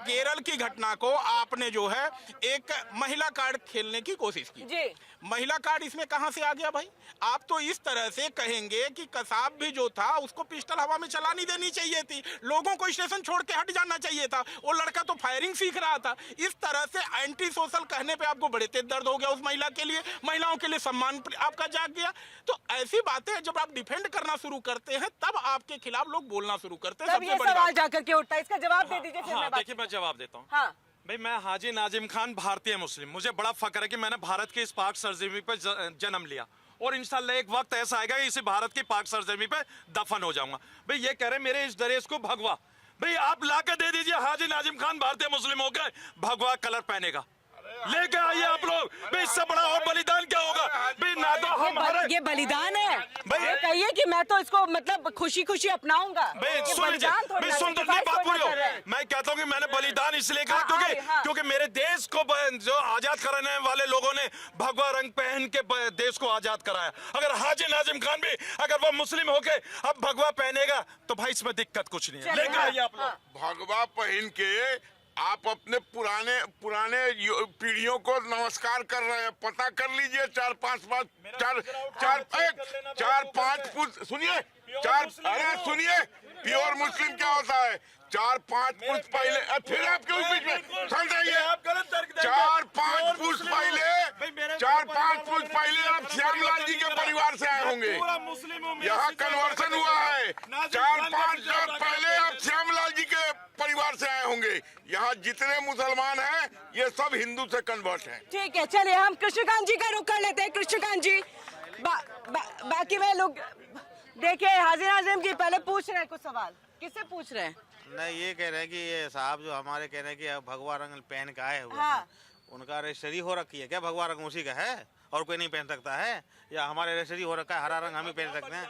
Speaker 11: केरल की घटना को आपने जो है एक महिला कार्ड खेलने की कोशिश की
Speaker 1: जी।
Speaker 11: महिला कार्ड इसमें कहां से आ गया भाई? आप तो इस तरह से कहेंगे कि कसाब भी जो था उसको पिस्टल हवा में चलानी देनी चाहिए थी, लोगों को स्टेशन छोड़ के हट जाना चाहिए था, वो लड़का तो फायरिंग सीख रहा था। इस तरह से एंटी सोशल कहने पे आपको बड़े तेज दर्द हो गया उस महिला के लिए, महिलाओं के लिए सम्मान आपका जाग गया। तो ऐसी बातें जब आप डिफेंड करना शुरू करते हैं तब आपके खिलाफ लोग बोलना शुरू करते हैं।
Speaker 1: तब ये सवाल जाकर के उठता है, इसका जवाब दे दीजिए।
Speaker 8: देखिए मैं जवाब देता हूँ।
Speaker 1: हाँ
Speaker 8: भाई मैं हाजी नाजिम खान भारतीय मुस्लिम, मुझे बड़ा फख्र है कि मैंने भारत के इस पाक सरजमी पे जन्म लिया, और इंशाल्लाह एक वक्त ऐसा आएगा इसी भारत की पाक सरजमी पे दफन हो जाऊंगा। भाई ये कह रहे मेरे इस ड्रेस को भगवा, भाई आप ला के दे दीजिए हाजी नाजिम खान भारतीय मुस्लिम होकर भगवा कलर पहनेगा, लेके आइए आप लोग। भाई इससे बड़ा और बलिदान क्या होगा? भाई ना तो हमारा
Speaker 1: ये बलिदान है भाई, कहिए कि मैं तो इसको मतलब खुशी खुशी अपनाऊंगा।
Speaker 8: भाई सुन लीजिए, भाई सुन तो नहीं बात पूरी हो। मैं कहता हूँ कि मैंने बलिदान इसलिए कहा क्योंकि मेरे देश को जो आजाद कराने वाले लोगों ने भगवा रंग पहन के देश को आजाद कराया। अगर हाजी नाजिम खान भी अगर वो मुस्लिम होके अब भगवा पहनेगा तो भाई इसमें दिक्कत कुछ नहीं है। लेके आइए आप लोग।
Speaker 10: भगवा पहन के आप अपने पुराने पीढ़ियों को नमस्कार कर रहे हैं, पता कर लीजिए। चार पांच सुनिए प्योर मुस्लिम क्या होता है? 4-5 पुरुष पहले, फिर आप क्यों बीच में समझ जाइए? 4-5 पुरुष पहले आप श्यामलाल जी के परिवार से आए होंगे, यहाँ कन्वर्सन हुआ है। 4-5 साल पहले आप श्यामलाल जी के परिवार से आए होंगे, यहाँ जितने मुसलमान हैं ये सब हिंदू से कन्वर्ट हैं।
Speaker 1: ठीक है चलिए हम कृष्णकांत जी का रुख कर लेते हैं। कृष्णकांत जी बाकी वे लोग देखिए, हाजी नाजिम जी पहले पूछ रहे हैं कुछ सवाल, किससे पूछ रहे हैं?
Speaker 2: नहीं ये कह रहे हैं कि ये साहब जो हमारे कह रहे हैं कि भगवा रंग पहन के आए हुए
Speaker 1: हाँ।
Speaker 2: हैं, उनका रजिस्ट्री हो रखी है क्या? भगवा रंग उसी का है और कोई नहीं पहन सकता है? या हमारे रजिस्ट्री हो रखा है हरा रंग हम ही पहन सकते हैं?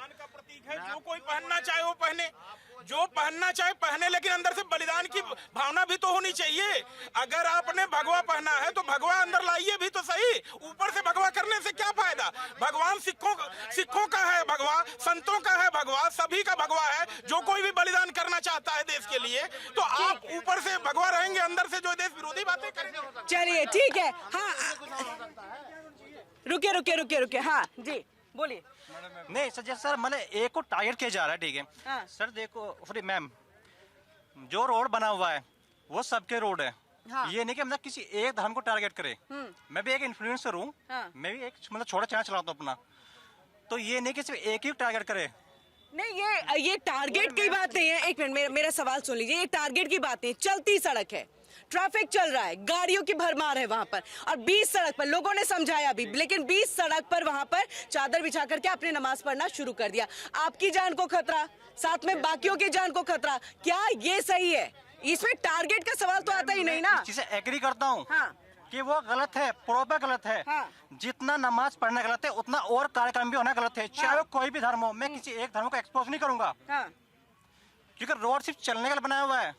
Speaker 11: जो कोई पहनना चाहे वो पहने, जो पहनना चाहे पहने, लेकिन अंदर से बलिदान की भावना भी तो होनी चाहिए। अगर आपने भगवा पहना है तो भगवा अंदर लाइए भी तो सही, ऊपर से भगवा करने से क्या फायदा? भगवान सिखों का है भगवा, संतों का है भगवा, सभी का भगवा है। जो कोई भी बलिदान करना चाहता है देश के लिए, तो आप ऊपर से भगवा रहेंगे, अंदर से जो देश विरोधी बातें करेंगे।
Speaker 1: चलिए ठीक है। हाँ रुके हाँ जी बोलिए।
Speaker 4: नहीं सर, जैसे सर मैंने एक को टारगेट किया जा रहा है, ठीक है।
Speaker 1: हाँ।
Speaker 4: सर देखो मैम, जो रोड बना हुआ है वो सबके रोड है। हाँ। ये नहीं कि मतलब किसी एक धर्म को टारगेट करे। मैं भी एक इन्फ्लुएंसर हूँ। हाँ। मैं भी एक मतलब छोटा चैनल चलाता हूँ अपना, तो ये नहीं कि सिर्फ एक ही टारगेट करे।
Speaker 1: नहीं ये टारगेट की बात नहीं है। एक मिनट मेरा सवाल सुन लीजिए, ये टारगेट की बात नहीं, चलती सड़क है, ट्रैफिक चल रहा है, गाड़ियों की भरमार है वहां पर, और 20 सड़क पर लोगों ने समझाया भी, लेकिन 20 सड़क पर वहां पर चादर बिछा करके आपने नमाज पढ़ना शुरू कर दिया। आपकी जान को खतरा, साथ में बाकियों की जान को खतरा, क्या ये सही है? इसमें टारगेट का सवाल तो आता ही नहीं ना।
Speaker 4: जिसे एग्री करता हूँ
Speaker 1: हाँ।
Speaker 4: कि वो गलत है, प्रॉपर गलत है। हाँ। जितना नमाज पढ़ना गलत है उतना और कार्यक्रम भी होना गलत है। चाहे वो कोई भी धर्म हो, मैं किसी एक धर्म को एक्सपोज नहीं करूंगा। हाँ। क्योंकि रोड सिर्फ चलने का बनाया हुआ है।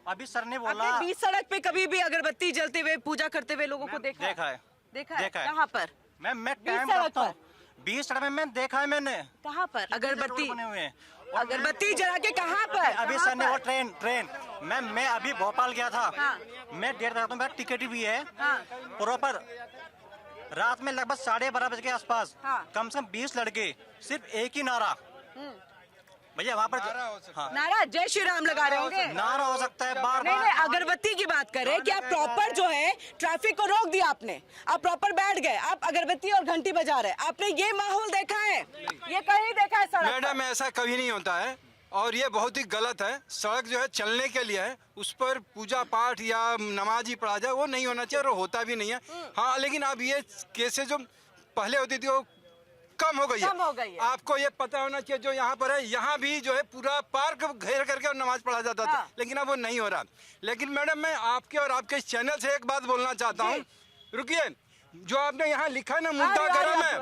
Speaker 4: अभी सर ने बोला
Speaker 1: 20 सड़क पे कभी भी अगरबत्ती जलते हुए पूजा करते हुए लोगों को देखा है? देखा है। कहाँ पर?
Speaker 4: मैं टाइम करता हूँ 20 सड़क में मैं देखा है। मैंने
Speaker 1: कहाँ पर अगरबत्ती
Speaker 4: बने हुए हैं?
Speaker 1: अगरबत्ती जला के कहाँ पर?
Speaker 4: अभी सर ने वो ट्रेन मैं अभी भोपाल गया था। हाँ। मैं देर रात में, मेरा टिकट भी है। हाँ। प्रॉपर रात में लगभग 12:30 बजे के आसपास। हाँ। कम से कम 20 लड़के, सिर्फ एक ही नारा भैया वहाँ पर हाँ
Speaker 1: नारा जय श्री राम लगा रहे होंगे।
Speaker 4: नारा हो सकता है बार
Speaker 1: नहीं नहीं, अगरबत्ती की बात करें कि आप प्रॉपर जो है ट्रैफिक को रोक दिया आपने, आप प्रॉपर बैठ गए, आप अगरबत्ती और घंटी बजा रहे, आपने ये माहौल देखा है? ये कहीं देखा है सड़क पर?
Speaker 12: मैडम ऐसा कभी नहीं होता है और ये बहुत ही गलत है। सड़क जो है चलने के लिए है, उस पर पूजा पाठ या नमाज ही पढ़ा जाए वो नहीं होना चाहिए और होता भी नहीं है। हाँ, लेकिन अब ये केसेस जो पहले होती थी वो कम हो गई है। आपको ये पता होना चाहिए जो यहाँ पर है, यहाँ भी जो है पूरा पार्क घेर करके और नमाज पढ़ा जाता था, लेकिन अब वो नहीं हो रहा। लेकिन मैडम मैं आपके और आपके इस चैनल से एक बात बोलना चाहता हूँ। रुकिए, जो आपने यहाँ लिखा है ना मुद्दा गरम है,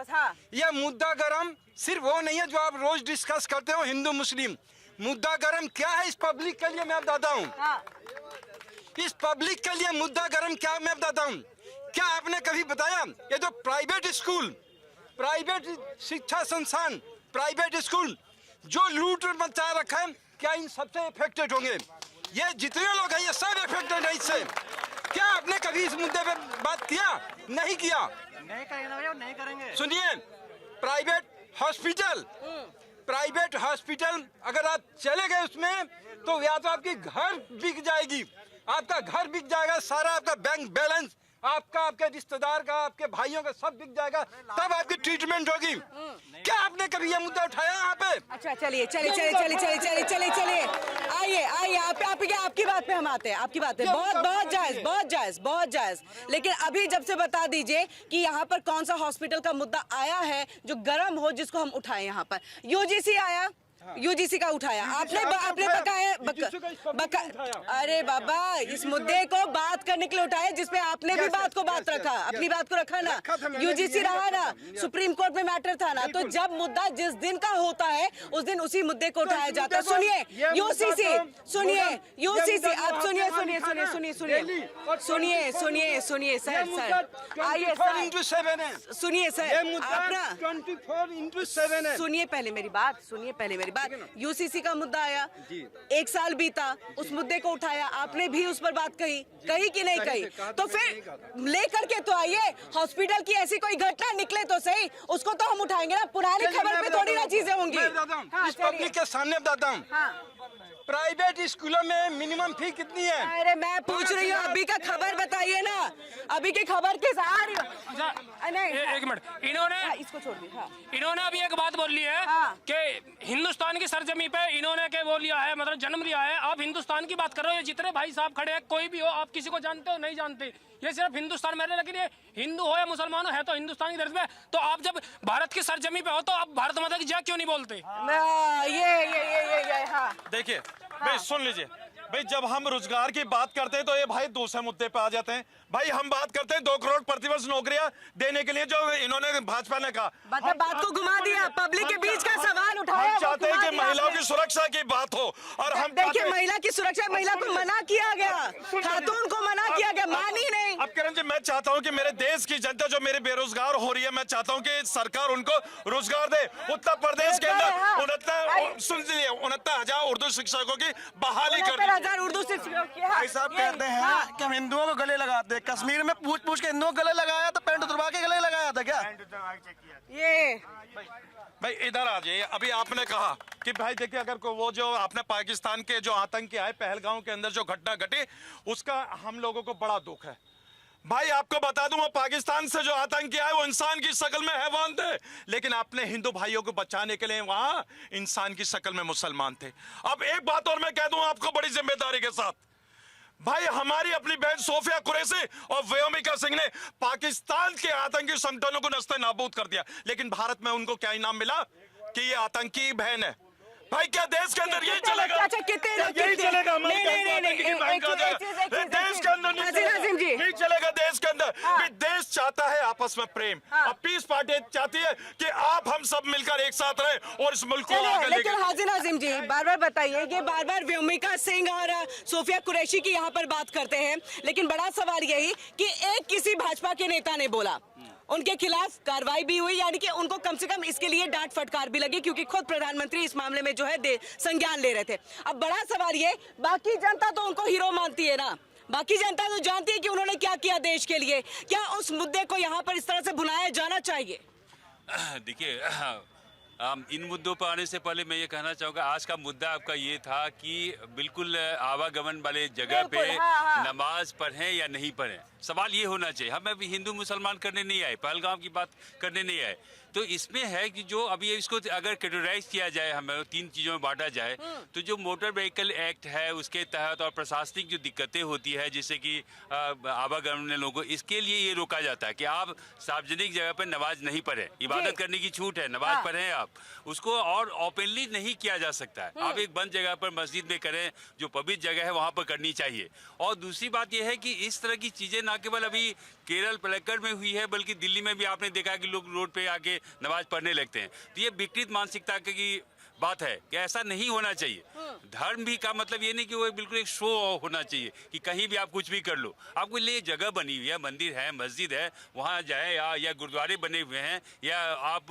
Speaker 12: यह मुद्दा गरम सिर्फ वो नहीं है जो आप रोज डिस्कस करते हो हिंदू मुस्लिम। मुद्दा गरम क्या है इस पब्लिक के लिए मैं बताता हूँ। इस पब्लिक के लिए मुद्दा गरम क्या मैं बताता हूँ। क्या आपने कभी बताया ये जो प्राइवेट स्कूल, प्राइवेट शिक्षा संस्थान, प्राइवेट स्कूल जो लूट मचा रखा है, क्या इन सबसे इफेक्टेड होंगे? ये जितने लोग हैं ये सब इफेक्टेड है इससे। क्या आपने कभी इस मुद्दे पे बात किया? नहीं किया।
Speaker 4: नहीं करेंगे, नहीं करेंगे।
Speaker 12: सुनिए, प्राइवेट हॉस्पिटल अगर आप चले गए उसमें तो या तो आपकी घर बिक जाएगी, आपका घर बिक जाएगा, सारा आपका बैंक बैलेंस, आपका, आपके रिश्तेदार का, आपके भाइयों का सब बिक जाएगा, तब आपकी ट्रीटमेंट होगी। क्या आपने कभी ये मुद्दा उठाया यहाँ पे?
Speaker 1: अच्छा चलिए आइए आपकी बात पे हम आते हैं, आपकी बात है बहुत जायज। लेकिन अभी जब से बता दीजिए कि यहाँ पर कौन सा हॉस्पिटल का मुद्दा आया है जो गर्म हो जिसको हम उठाए। यहाँ पर यूजीसी आया, यूजीसी का उठाया आपने अरे बाबा, इस मुद्दे को बात करने के लिए उठाया जिसपे आपने भी बात को बात रखा, अपनी बात को रखा ना। यूजीसी रहा ना, सुप्रीम कोर्ट में मैटर था ना। तो जब मुद्दा जिस दिन का होता है उस दिन उसी मुद्दे को उठाया जाता है। सुनिए यूसीसी, आप सुनिए सर, आइए सर, सुनिए सर, आप ना
Speaker 12: 24/7 है।
Speaker 1: सुनिए पहले मेरी बात, यूसीसी का मुद्दा आया, 1 साल बीता, उस मुद्दे को उठाया, आपने भी उस पर बात कही कि नहीं कही? तो फिर लेकर के तो आइए, हॉस्पिटल की ऐसी कोई घटना निकले तो सही, उसको तो हम उठाएंगे ना। पुरानी खबर पे थोड़ी ना चीजें होंगी।
Speaker 12: इस पब्लिक के सामने बताता हूँ, प्राइवेट स्कूलों में मिनिमम फी कितनी है?
Speaker 1: अरे मैं पूछ रही हूँ, अभी का खबर बताइए ना, अभी की खबर के साथ।
Speaker 7: एक मिनट, इन्होंने
Speaker 1: इसको छोड़ दी।
Speaker 7: इन्होंने अभी एक बात बोल ली है कि हिंदुस्तान की सरजमी पे इन्होंने के वो लिया है, मतलब जन्म लिया है। आप हिंदुस्तान की बात कर रहे हो, ये जितने भाई साहब खड़े हैं, कोई भी हो, आप किसी को जानते हो नहीं जानते, ये सिर्फ हिंदुस्तान में रहे, लेकिन ये हिंदू हो या मुसलमान हो, है तो हिंदुस्तान की धरती पे। तो आप जब भारत की सरजमी पे हो तो आप भारत माता की जय क्यों नहीं बोलते?
Speaker 8: देखिए भाई, सुन लीजिए भाई, जब हम रोजगार की बात करते हैं तो ये भाई दूसरे मुद्दे पे आ जाते हैं। भाई हम बात करते हैं 2 करोड़ प्रतिवर्ष नौकरियां देने के लिए जो इन्होंने भाजपा ने कहा,
Speaker 1: मतलब बात को घुमा दिया, पब्लिक के बीच का सवाल उठाया।
Speaker 8: हम चाहते हैं कि महिलाओं की सुरक्षा की बात हो, और हम
Speaker 1: देखिए महिला की सुरक्षा, महिला को मना किया गया, खातून को मना किया गया, मानी नहीं।
Speaker 8: अब किरण जी, मैं चाहता हूं कि मेरे देश की जनता जो मेरे बेरोजगार हो रही है, मैं चाहता हूं कि सरकार उनको रोजगार दे। उत्तर प्रदेश के अंदर 69,000 उर्दू शिक्षकों की बहाली कर दी।
Speaker 1: 69,000 उर्दू शिक्षकों की।
Speaker 3: भाई साहब कहते हैं कि हम हिंदुओं को गले लगाते हैं, कश्मीर में पूछ के हिंदुओं को गले लगाया तो पैंट उतरवा के गले लगाया था क्या?
Speaker 1: ये
Speaker 8: भाई इधर आ जाइए। अभी आपने कहा कि भाई देखिए, अगर वो जो आपने पाकिस्तान के जो आतंकी आए पहलगांव के अंदर जो घटना घटी, उसका हम लोगों को बड़ा दुख है। भाई आपको बता दूं, वो पाकिस्तान से जो आतंकी आए वो इंसान की शक्ल में हैवान थे, लेकिन अपने हिंदू भाइयों को बचाने के लिए वहां इंसान की शक्ल में मुसलमान थे। अब एक बात और मैं कह दूं आपको बड़ी जिम्मेदारी के साथ, भाई हमारी अपनी बहन सोफिया कुरैशी और व्योमिका सिंह ने पाकिस्तान के आतंकी संगठनों को नस्ते नाबूद कर दिया, लेकिन भारत में उनको क्या इनाम मिला कि ये आतंकी बहन है। भाई क्या देश के अंदर यही चलेगा? यही चलेगा? देश के अंदर नहीं चलेगा। देश के अंदर देश चाहता है आपस में प्रेम, और पीस पार्टी चाहती है कि आप हम सब मिलकर एक साथ रहें और इस मुल्क को आगे लेके।
Speaker 1: लेकिन हाजिर नाजिम जी बार-बार बताइए, ये बार-बार व्योमिका सिंह और सोफिया कुरैशी की यहाँ पर बात करते हैं, लेकिन बड़ा सवाल यही कि एक किसी भाजपा के नेता ने बोला, उनके खिलाफ कार्रवाई भी हुई, यानी कि उनको कम से कम इसके लिए डांट फटकार भी लगी, क्योंकि खुद प्रधानमंत्री इस मामले में जो है संज्ञान ले रहे थे। अब बड़ा सवाल ये, बाकी जनता तो उनको हीरो मानती है ना, बाकी जनता तो जानती है कि उन्होंने क्या किया देश के लिए। क्या उस मुद्दे को यहाँ पर इस तरह से भुलाया जाना चाहिए?
Speaker 5: देखिए,
Speaker 13: इन मुद्दों पर आने से पहले मैं ये कहना चाहूँगा, आज का मुद्दा आपका ये था कि बिल्कुल आवागमन वाले जगह पे नमाज पढ़ें या नहीं पढ़ें। सवाल ये होना चाहिए, हम अभी हिंदू मुसलमान करने नहीं आए, पहलगाम की बात करने नहीं आए। तो इसमें है कि जो अभी इसको अगर कैटेगराइज किया जाए, हमें 3 चीज़ों में बांटा जाए, तो जो मोटर व्हीकल एक्ट है उसके तहत और प्रशासनिक जो दिक्कतें होती है जिससे कि आवागमन लोगों को, इसके लिए ये रोका जाता है कि आप सार्वजनिक जगह पर नमाज नहीं पढ़ें। इबादत करने की छूट है, नमाज पढ़ें आप, उसको और ओपनली नहीं किया जा सकता है। आप एक बंद जगह पर मस्जिद में करें, जो पवित्र जगह है वहाँ पर करनी चाहिए। और दूसरी बात यह है कि इस तरह की चीज़ें न केवल अभी केरल पलक्कड़ में हुई है, बल्कि दिल्ली में भी आपने देखा कि लोग रोड पे आके नमाज पढ़ने लगते हैं। तो ये विकृत मानसिकता की बात है कि ऐसा नहीं होना चाहिए। धर्म भी का मतलब ये नहीं कि वो बिल्कुल एक शो होना चाहिए कि कहीं भी आप कुछ भी कर लो। आपको लिए जगह बनी हुई है, मंदिर है, मस्जिद है, वहाँ जाए, या गुरुद्वारे बने हुए हैं, या आप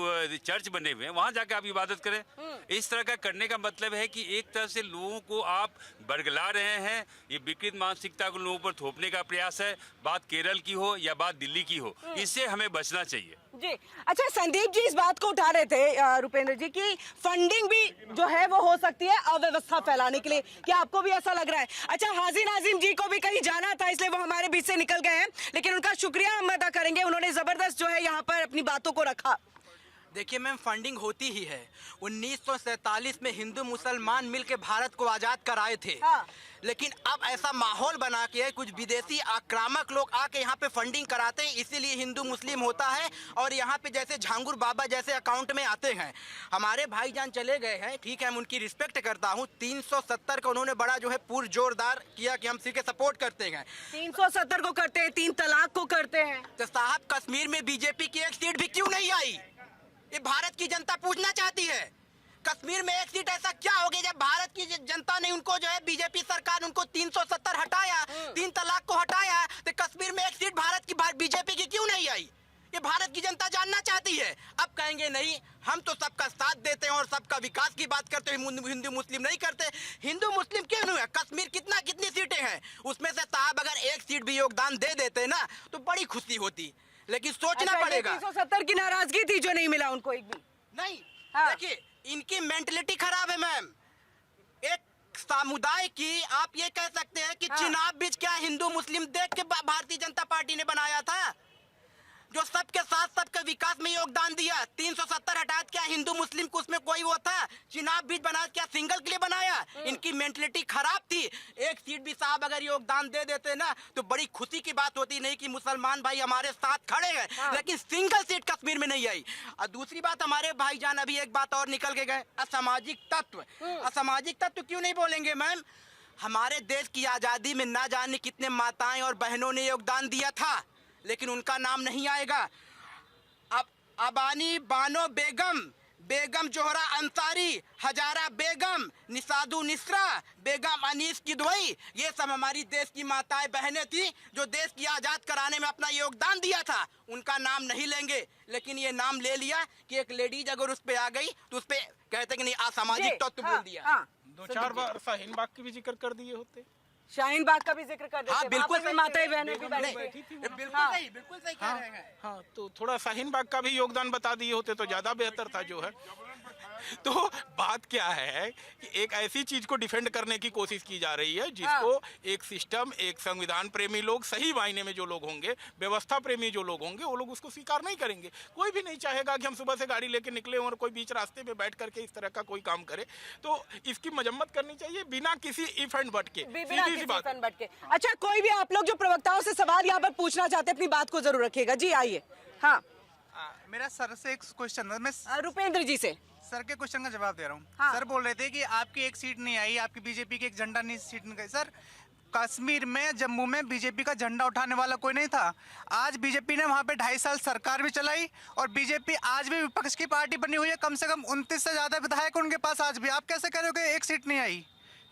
Speaker 13: चर्च बने हुए हैं, वहाँ जाके आप इबादत करें। इस तरह का करने का मतलब है कि एक तरह से लोगों को आप बरगला रहे हैं। ये विकृत मानसिकता को लोगों पर थोपने का प्रयास है, बात केरल की हो या बात दिल्ली की हो, इससे हमें बचना चाहिए।
Speaker 1: जी अच्छा, संदीप जी इस बात को उठा रहे थे रुपेंद्र जी की फंडिंग भी जो है वो हो सकती है अव्यवस्था फैलाने के लिए। क्या आपको भी ऐसा लग रहा है? अच्छा, हाजी नाजिम जी को भी कहीं जाना था इसलिए वो हमारे बीच से निकल गए हैं, लेकिन उनका शुक्रिया हम अदा करेंगे, उन्होंने जबरदस्त जो है यहाँ पर अपनी बातों को रखा।
Speaker 9: देखिए मैम, फंडिंग होती ही है। 1947 में हिंदू मुसलमान मिलकर भारत को आज़ाद कराए थे। लेकिन अब ऐसा माहौल बना के कुछ विदेशी आक्रामक लोग आके यहाँ पे फंडिंग कराते हैं, इसीलिए हिंदू मुस्लिम होता है। और यहाँ पे जैसे झांगुर बाबा जैसे अकाउंट में आते हैं। हमारे भाईजान चले गए हैं, ठीक है, मैं उनकी रिस्पेक्ट करता हूँ। 370 का उन्होंने बड़ा जो है पूर्ण जोरदार किया कि हम सिर्फ सपोर्ट करते हैं।
Speaker 1: 370 को करते हैं, 3 तलाक को करते हैं।
Speaker 9: तो साहब, कश्मीर में बीजेपी की एक सीट भी क्यों नहीं आई? ये भारत की जनता पूछना चाहती है। कश्मीर में एक सीट ऐसा क्या हो गया जब भारत की जनता ने उनको जो है, बीजेपी सरकार उनको 370 हटाया, 3 तलाक को हटाया, तो कश्मीर में एक सीट भारत की बीजेपी की क्यों नहीं आई? ये भारत की जनता जानना चाहती है। अब कहेंगे नहीं, हम तो सबका साथ देते हैं और सबका विकास की बात करते हैं, हिंदू मुस्लिम नहीं करते। हिंदू मुस्लिम क्यों नहीं है? कश्मीर कितनी सीटें हैं, उसमें से साहब अगर एक सीट भी योगदान दे देते ना तो बड़ी खुशी होती। लेकिन सोचना पड़ेगा।
Speaker 1: 370 की नाराजगी थी जो नहीं मिला उनको एक भी
Speaker 9: नहीं। देखिए, इनकी मेंटलिटी खराब है मैम। एक समुदाय की आप ये कह सकते हैं कि चुनाव बीच क्या हिंदू मुस्लिम देख के भारतीय जनता पार्टी ने बनाया था, जो सबके साथ सबके विकास में योगदान दिया। 370 हटा क्या हिंदू मुस्लिम को उसमें कोई वो था? चुनाव बीच बनाया क्या सिंगल के लिए बनाया? इनकी मेंटलिटी खराब थी। एक सीट भी साहब अगर योगदान दे देते ना तो बड़ी खुशी की बात होती, नहीं कि मुसलमान भाई हमारे साथ खड़े हैं। लेकिन सिंगल सीट कश्मीर में नहीं आई। और दूसरी बात, हमारे भाईजान अभी एक बात और निकल के गए, असामाजिक तत्व। असामाजिक तत्व क्यों नहीं बोलेंगे मैम? हमारे देश की आजादी में ना जाने कितने माताएं और बहनों ने योगदान दिया था, लेकिन उनका नाम नहीं आएगा। अब अबानी बानो बेगम, बेगम जोहरा अंसारी, हजारा बेगम, निसादू निस्रा, बेगम अनीस किदवई, ये सब हमारी देश की माताएं बहनें थी जो देश की आज़ाद कराने में अपना योगदान दिया था। उनका नाम नहीं लेंगे, लेकिन ये नाम ले लिया कि एक लेडीज अगर उस पे आ गई तो उस पे कहते कि नहीं असामाजिक तत्व बोल दिया।
Speaker 11: 2-4 बार शाहीन बाग की भी जिक्र कर दिए होते।
Speaker 1: शाहीन बाग का भी जिक्र कर देते।
Speaker 9: हाँ, बिल्कुल
Speaker 1: सही, माताएं बहनें भी बैठी थी।
Speaker 9: बिल्कुल सही कह रहे हैं।
Speaker 11: हाँ, तो थोड़ा शाहीन बाग का भी योगदान बता दिए होते तो ज्यादा बेहतर था जो है। तो बात क्या है कि एक ऐसी चीज को डिफेंड करने की कोशिश की जा रही है जिसको एक सिस्टम, एक संविधान प्रेमी लोग, सही मायने में जो लोग होंगे, व्यवस्था प्रेमी जो लोग होंगे, वो लोग उसको स्वीकार नहीं करेंगे। कोई भी नहीं चाहेगा कि हम सुबह से गाड़ी लेके निकले और कोई बीच रास्ते पे बैठ करके इस तरह का कोई काम करे। तो इसकी मजम्मत करनी चाहिए बिना किसी इफ एंड बट के, सीधी सी बात।
Speaker 1: अच्छा, कोई भी आप लोग जो प्रवक्ताओं से सवाल यहाँ पर पूछना चाहते हैं अपनी बात को जरूर रखिएगा। जी आइए। हाँ,
Speaker 14: मेरा सर से एक क्वेश्चन था। मैं
Speaker 1: रुपेंद्र जी से
Speaker 14: सर के क्वेश्चन का जवाब दे रहा हूँ। सर बोल रहे थे कि आपकी एक सीट नहीं आई, आपकी बीजेपी की एक झंडा नहीं सीट नहीं गई। सर, कश्मीर में, जम्मू में बीजेपी का झंडा उठाने वाला कोई नहीं था। आज बीजेपी ने वहाँ पे 2.5 साल सरकार भी चलाई और बीजेपी आज भी विपक्ष की पार्टी बनी हुई है। कम से कम 29 से ज्यादा विधायक उनके पास आज भी। आप कैसे कह रहे हो कि एक सीट नहीं आई?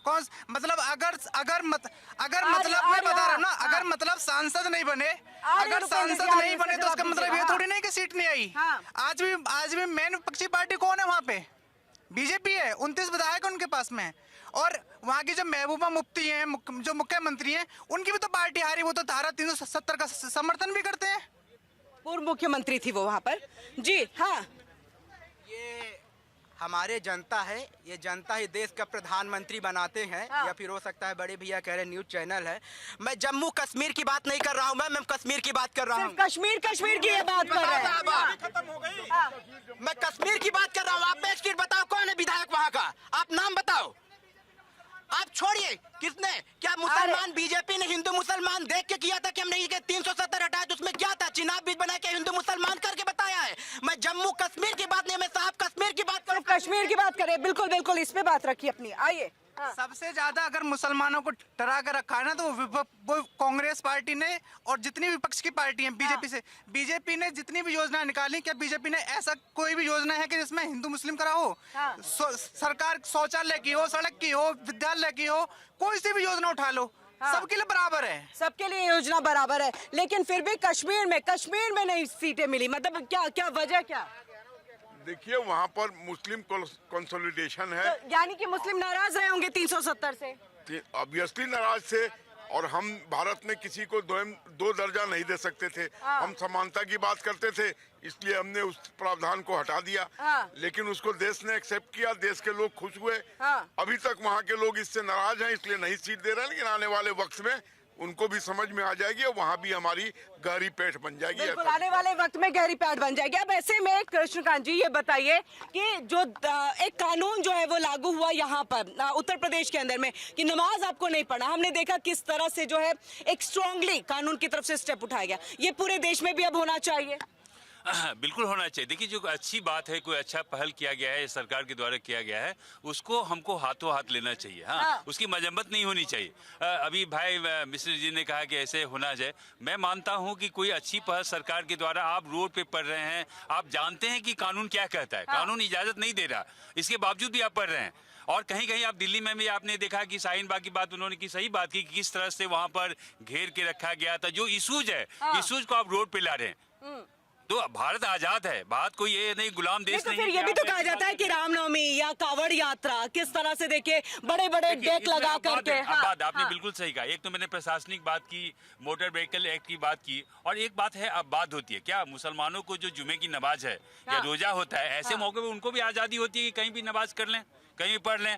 Speaker 14: कौन मतलब अगर मतलब मैं बता रहा हूँ ना, अगर मतलब सांसद नहीं बने, अगर सांसद नहीं बने तो उसका मतलब ये थोड़ी नहीं कि सीट नहीं आई। आज भी मेन विपक्षी पार्टी कौन है वहाँ पे? बीजेपी है। 29 विधायक उनके पास में। और वहाँ की जो महबूबा मुफ्ती हैं, जो मुख्यमंत्री हैं, उनकी भी तो पार्टी हारी, वो तो धारा 370 का समर्थन भी करते हैं।
Speaker 1: पूर्व मुख्यमंत्री थी वो वहाँ पर। जी हाँ,
Speaker 9: हमारे जनता है, ये जनता ही देश का प्रधानमंत्री बनाते हैं। या फिर हो सकता है बड़े भैया कह रहे न्यूज चैनल है। मैं जम्मू कश्मीर की बात नहीं कर रहा हूँ, मैं कश्मीर की बात कर रहा हूँ।
Speaker 1: कश्मीर की ये बात कर रहे हैं।
Speaker 11: खत्म हो गई।
Speaker 9: मैं कश्मीर की बात कर रहा हूँ। आप बेस्किट बताओ कौन है विधायक वहाँ का, आप नाम बताओ। आप छोड़िए, किसने, क्या मुसलमान बीजेपी ने हिंदू मुसलमान देख के किया था कि हम नहीं के 370 हटाए? तो उसमें क्या था? चिनाब बीच बना के हिंदू मुसलमान करके बताया है। मैं जम्मू कश्मीर की बात नहीं, मैं साहब कश्मीर की बात करूं।
Speaker 1: कश्मीर की बात करें, बिल्कुल बिल्कुल, इस पे बात रखिए अपनी। आइए।
Speaker 14: सबसे ज्यादा अगर मुसलमानों को डरा कर रखा है ना, तो वो कांग्रेस पार्टी ने और जितनी विपक्ष की पार्टी है बीजेपी से। बीजेपी ने जितनी भी योजना निकाली, क्या बीजेपी ने ऐसा कोई भी योजना है कि जिसमें हिंदू मुस्लिम करा हो? सरकार शौचालय की हो, सड़क की हो, विद्यालय की हो, कोई सी भी योजना उठा लो, सबके लिए बराबर है।
Speaker 1: सबके लिए योजना बराबर है, लेकिन फिर भी कश्मीर में नहीं सीटें मिली। मतलब क्या वजह क्या?
Speaker 10: देखिए वहाँ पर मुस्लिम कंसोलिडेशन है।
Speaker 1: तो यानी कि मुस्लिम नाराज रहे होंगे 370 से।
Speaker 10: ऑब्वियसली नाराज थे, और हम भारत में किसी को दो दर्जा नहीं दे सकते थे। हम समानता की बात करते थे, इसलिए हमने उस प्रावधान को हटा दिया। लेकिन उसको देश ने एक्सेप्ट किया, देश के लोग खुश हुए। अभी तक वहाँ के लोग इससे नाराज हैं, इसलिए नहीं सीट दे रहे हैं। लेकिन आने वाले वक्त में उनको भी समझ में आ जाएगी और वहाँ भी हमारी गहरी पेठ बन जाएगी।
Speaker 1: बिल्कुल, आने वाले वक्त में गहरी पेठ बन जाएगी। अब ऐसे में कृष्णकांत जी ये बताइए कि जो एक कानून जो है वो लागू हुआ यहाँ पर उत्तर प्रदेश के अंदर में कि नमाज आपको नहीं पढ़ना, हमने देखा किस तरह से जो है एक स्ट्रांगली कानून की तरफ से स्टेप उठाया गया। ये पूरे देश में भी अब होना चाहिए।
Speaker 13: बिल्कुल होना चाहिए। देखिए, जो अच्छी बात है, कोई अच्छा पहल किया गया है, सरकार के द्वारा किया गया है, उसको हमको हाथों हाथ लेना चाहिए। हाँ, उसकी मजम्मत नहीं होनी चाहिए। अभी भाई मिश्र जी ने कहा कि ऐसे होना चाहिए। मैं मानता हूं कि कोई अच्छी पहल सरकार के द्वारा, आप रोड पे पढ़ रहे हैं, आप जानते हैं कि कानून क्या कहता है, कानून इजाजत नहीं दे रहा, इसके बावजूद भी आप पढ़ रहे हैं। और कहीं कहीं आप दिल्ली में भी आपने देखा कि शाहीन बाग की बात उन्होंने की, सही बात की, किस तरह से वहां पर घेर के रखा गया था। जो इशूज है, इशूज को आप रोड पे ला रहे हैं। तो भारत आजाद है, भारत कोई ये नहीं गुलाम देश नहीं।
Speaker 1: फिर ये भी तो कहा जाता है कि रामनवमी या कावड़ यात्रा किस तरह से देखिए बड़े बड़े डेक लगा करके।
Speaker 13: बात आपने बिल्कुल सही कहा। एक तो मैंने प्रशासनिक बात की, मोटर व्हीकल एक्ट की बात की, और एक बात है अब बात होती है क्या मुसलमानों को जो जुमे की नमाज है या रोजा होता है, ऐसे मौके पे उनको भी आजादी होती है कि कहीं भी नमाज कर लें, कहीं भी पढ़ लें।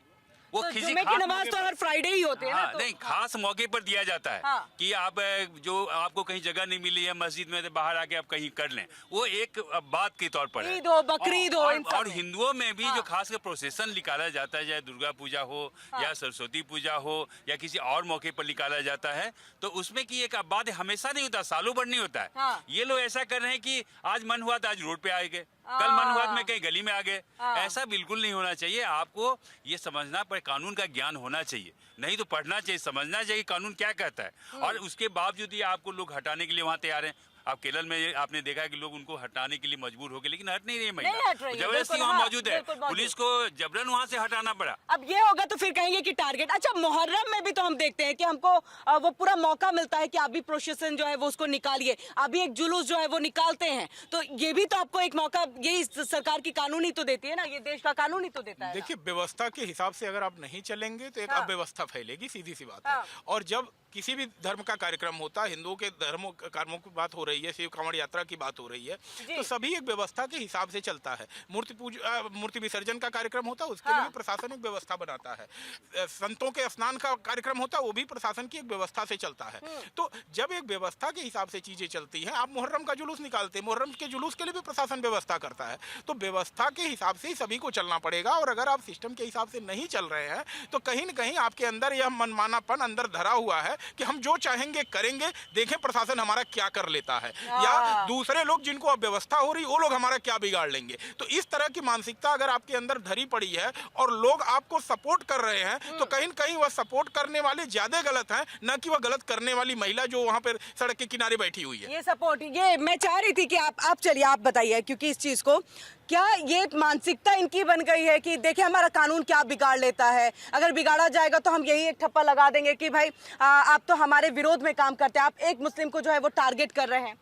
Speaker 13: वो
Speaker 1: तो जुमे की नमाज तो हर फ्राइडे ही होते हैं ना, तो?
Speaker 13: नहीं, खास मौके पर दिया जाता है कि आप जो आपको कहीं जगह नहीं मिली है मस्जिद में, तो बाहर आके आप कहीं कर लें। वो एक बात के तौर पर है।
Speaker 1: ईद हो, बकरीद हो,
Speaker 13: और हिंदुओं में भी जो खासकर प्रोसेशन निकाला जाता है, चाहे दुर्गा पूजा हो या सरस्वती पूजा हो या किसी और मौके पर निकाला जाता है, तो उसमें की एक बात हमेशा नहीं होता, सालों भर नहीं होता है। ये लोग ऐसा कर रहे हैं कि आज मन हुआ तो आज रोड पे आए गए, कल मन हुआ मैं कहीं गली में आ गए। ऐसा बिल्कुल नहीं होना चाहिए। आपको ये समझना पर कानून का ज्ञान होना चाहिए, नहीं तो पढ़ना चाहिए, समझना चाहिए कानून क्या कहता है। और उसके बावजूद ही आपको लोग हटाने के लिए वहाँ तैयार हैं। आप केरल में आपने देखा है कि लोग उनको हटाने के लिए मजबूर हो गए, लेकिन हट नहीं रही महिला, जबरदस्ती वहाँ मौजूद है, पुलिस को जबरन वहाँ से हटाना पड़ा।
Speaker 1: अब ये होगा तो फिर कहेंगे कि टारगेट। अच्छा, मुहर्रम में भी तो हम देखते हैं कि हमको वो पूरा मौका मिलता है कि आप भी प्रोसेशन जो है वो उसको निकालिए, अभी एक जुलूस जो है वो निकालते हैं, तो ये भी तो आपको एक मौका, यही सरकार की कानून ही तो देती है ना, ये देश का कानून ही तो देता है।
Speaker 11: देखिए, व्यवस्था के हिसाब से अगर आप नहीं चलेंगे तो एक अव्यवस्था फैलेगी, सीधी सी बात है। और जब किसी भी धर्म का कार्यक्रम होता है, हिंदुओं के धर्मों कर्मों की बात हो रही है, शिव कांवड़ यात्रा की बात हो रही है, तो सभी एक व्यवस्था के हिसाब से चलता है। मूर्ति विसर्जन का कार्यक्रम होता है, उसके लिए भी प्रशासन एक व्यवस्था बनाता है। संतों के स्नान का कार्यक्रम होता है, वो भी प्रशासन की एक व्यवस्था से चलता है। तो जब एक व्यवस्था के हिसाब से चीजें चलती हैं, आप मुहर्रम का जुलूस निकालते हैं, मुहर्रम के जुलूस के लिए भी प्रशासन व्यवस्था करता है। तो व्यवस्था के हिसाब से ही सभी को चलना पड़ेगा। और अगर आप सिस्टम के हिसाब से नहीं चल रहे हैं तो कहीं न कहीं आपके अंदर यह मनमानापन अंदर धरा हुआ है कि हम जो चाहेंगे करेंगे, देखें प्रशासन हमारा क्या कर लेता है, या दूसरे लोग जिनको अव्यवस्था हो रही वो लोग हमारा क्या बिगाड़ लेंगे। तो इस तरह की मानसिकता अगर आपके अंदर धरी पड़ी है और लोग आपको सपोर्ट कर रहे हैं, तो कहीं न कहीं वह सपोर्ट करने वाले ज्यादा गलत हैं, न कि वह गलत करने वाली महिला जो वहाँ पर सड़क के किनारे बैठी हुई है।
Speaker 1: ये सपोर्ट, ये मैं चाह रही थी कि आप चलिए आप बताइए, क्योंकि इस चीज को क्या ये मानसिकता इनकी बन गई है कि देखिए हमारा कानून क्या बिगाड़ लेता है, अगर बिगाड़ा जाएगा तो हम यही एक ठप्पा लगा देंगे कि भाई आप तो हमारे विरोध में काम करते हैं, आप एक मुस्लिम को जो है वो टारगेट कर रहे हैं।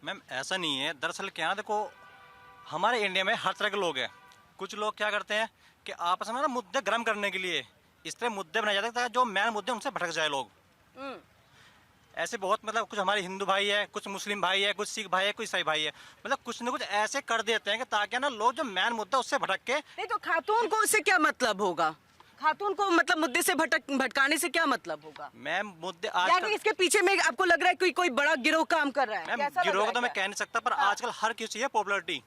Speaker 4: मैम, ऐसा नहीं है। दरअसल क्या, देखो हमारे इंडिया में हर तरह के लोग हैं। कुछ लोग क्या करते हैं कि आपस में ना मुद्दे गर्म करने के लिए इस तरह मुद्दे बनाए जाते हैं जो मेन मुद्दे उनसे भटक जाए लोग। ऐसे बहुत मतलब कुछ हमारे हिंदू भाई है, कुछ मुस्लिम भाई है, कुछ सिख भाई है, कुछ ईसाई भाई है, मतलब कुछ न कुछ ऐसे कर देते हैं कि ताकि ना लोग जो मेन मुद्दा उससे भटक के।
Speaker 1: नहीं तो खातून को उससे क्या मतलब होगा? खातून को मतलब मुद्दे से भटकाने से क्या मतलब होगा?
Speaker 4: मैम मुद्दे
Speaker 1: यानी इसके पीछे में आपको लग रहा है कोई बड़ा गिरोह काम कर रहा है?
Speaker 4: मैम गिरोह का तो मैं कह नहीं सकता, पर आजकल हर क्यों चाहिए पॉपुलरिटी।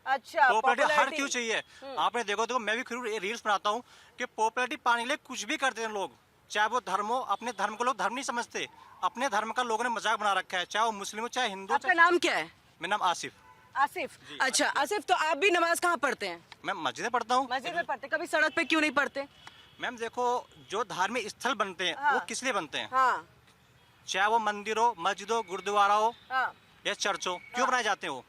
Speaker 1: अच्छा,
Speaker 4: पॉपुलरिटी हर क्यों चाहिए? आपने देखो मैं भी रील्स बनाता हूँ कि पॉपुलरिटी पाने के लिए कुछ भी करते हैं लोग, चाहे वो धर्म हो। अपने धर्म को लोग धर्म नहीं समझते, अपने धर्म का लोगों ने मजाक बना रखा है, चाहे वो मुस्लिम हो चाहे हिंदू।
Speaker 1: आपका नाम क्या है?
Speaker 4: मेरा नाम आसिफ।
Speaker 1: आसिफ, अच्छा आसिफ, तो आप भी नमाज कहाँ पढ़ते हैं?
Speaker 4: मैं मस्जिद में पढ़ता हूँ।
Speaker 1: मस्जिद में पढ़ते, कभी सड़क पे क्यों नहीं पढ़ते?
Speaker 4: मैम देखो, जो धार्मिक स्थल बनते हैं वो किस लिए बनते हैं?
Speaker 1: हाँ।
Speaker 4: चाहे वो मंदिर हो, मस्जिद हो, गुरुद्वारा हो या चर्च हो, क्यों बनाए जाते हैं वो?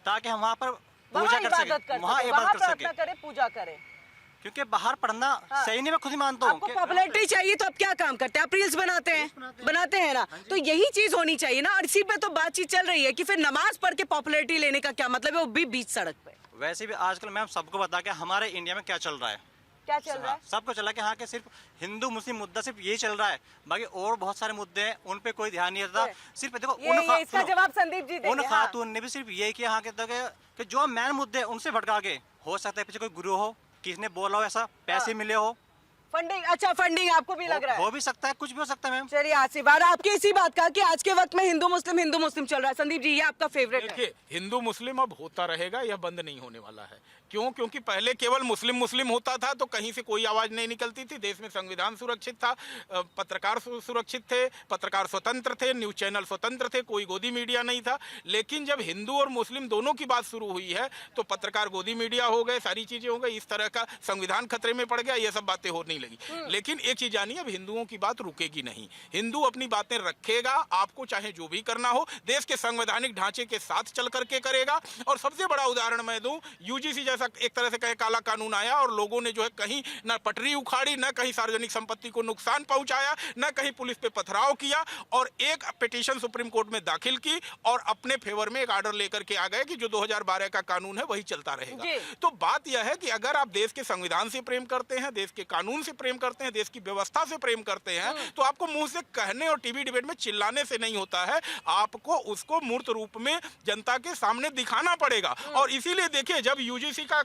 Speaker 4: ताकि हम वहाँ पर पूजा कर सके, वहाँ इबादत कर सके,
Speaker 1: पूजा करें।
Speaker 4: क्योंकि बाहर पढ़ना सही नहीं, मैं खुद ही मानता हूँ।
Speaker 1: आपको पॉपुलैरिटी चाहिए तो आप क्या काम करते हैं? आप रील्स बनाते हैं ना, तो यही चीज होनी चाहिए ना। और इसी पे तो बातचीत चल रही है कि फिर नमाज पढ़ के पॉपुलैरिटी लेने का क्या मतलब है, वो भी बीच सड़क पे।
Speaker 4: वैसे भी आजकल मैम सबको बता के हमारे इंडिया में क्या चल रहा है,
Speaker 1: क्या चल रहा है?
Speaker 4: सबको चला कि हाँ कि सिर्फ हिंदू मुस्लिम मुद्दा सिर्फ यही चल रहा है, बाकी और बहुत सारे मुद्दे हैं उन पे कोई ध्यान नहीं देता। सिर्फ देखो
Speaker 1: इसका जवाब संदीप जी देंगे।
Speaker 4: उन खातून ने भी सिर्फ यही किया हाँ कि जो मैन मुद्दे हैं उनसे भटका के, हो सकता है पीछे कोई गुरु हो, किसने बोला हो ऐसा, पैसे मिले हो,
Speaker 1: फंडिंग। अच्छा, फंडिंग आपको भी लग रहा है?
Speaker 4: हो भी सकता है, कुछ भी हो सकता है मैम।
Speaker 1: चलिए आसिफ, आपकी इसी बात का कि आज के वक्त में हिंदू मुस्लिम चल रहा है। संदीप जी, ये आपका फेवरेट है?
Speaker 11: देखिए, हिंदू मुस्लिम अब होता रहेगा, यह बंद नहीं होने वाला है। क्यों? क्योंकि पहले केवल मुस्लिम होता था तो कहीं से कोई आवाज नहीं निकलती थी, देश में संविधान सुरक्षित था, पत्रकार सुरक्षित थे, पत्रकार स्वतंत्र थे, न्यूज चैनल स्वतंत्र थे, कोई गोदी मीडिया नहीं था। लेकिन जब हिंदू और मुस्लिम दोनों की बात शुरू हुई है तो पत्रकार गोदी मीडिया हो गए, सारी चीजें हो गई, इस तरह का संविधान खतरे में पड़ गया, ये सब बातें होने लगी। लेकिन एक चीज जानिए, अब हिंदुओं की बात रुकेगी नहीं, हिंदू अपनी बातें रखेगा, आपको चाहे जो भी करना हो देश के संवैधानिक ढांचे के साथ चल करके करेगा। और सबसे बड़ा उदाहरण मैं दूं, यूजीसी जैसा एक तरह से कहे काला कानून आया और लोगों ने जो है कहीं न पटरी उखाड़ी, न कहीं सार्वजनिक संपत्ति को नुकसान पहुंचाया, न कहीं पुलिस पे पथराव किया, और एक पिटीशन सुप्रीम कोर्ट में दाखिल की और अपने फेवर में एक ऑर्डर लेकर के आ गए कि जो 2012 का कानून है वही चलता रहेगा। तो बात यह है कि अगर आप देश के संविधान से प्रेम करते हैं, देश के कानून से प्रेम करते हैं, देश की व्यवस्था से प्रेम करते हैं, तो आपको मुंह से कहने और टीवी डिबेट में चिल्लाने से नहीं होता है, आपको उसको मूर्त रूप में जनता के सामने दिखाना पड़ेगा। और इसीलिए देखिए, जब यूजीसी का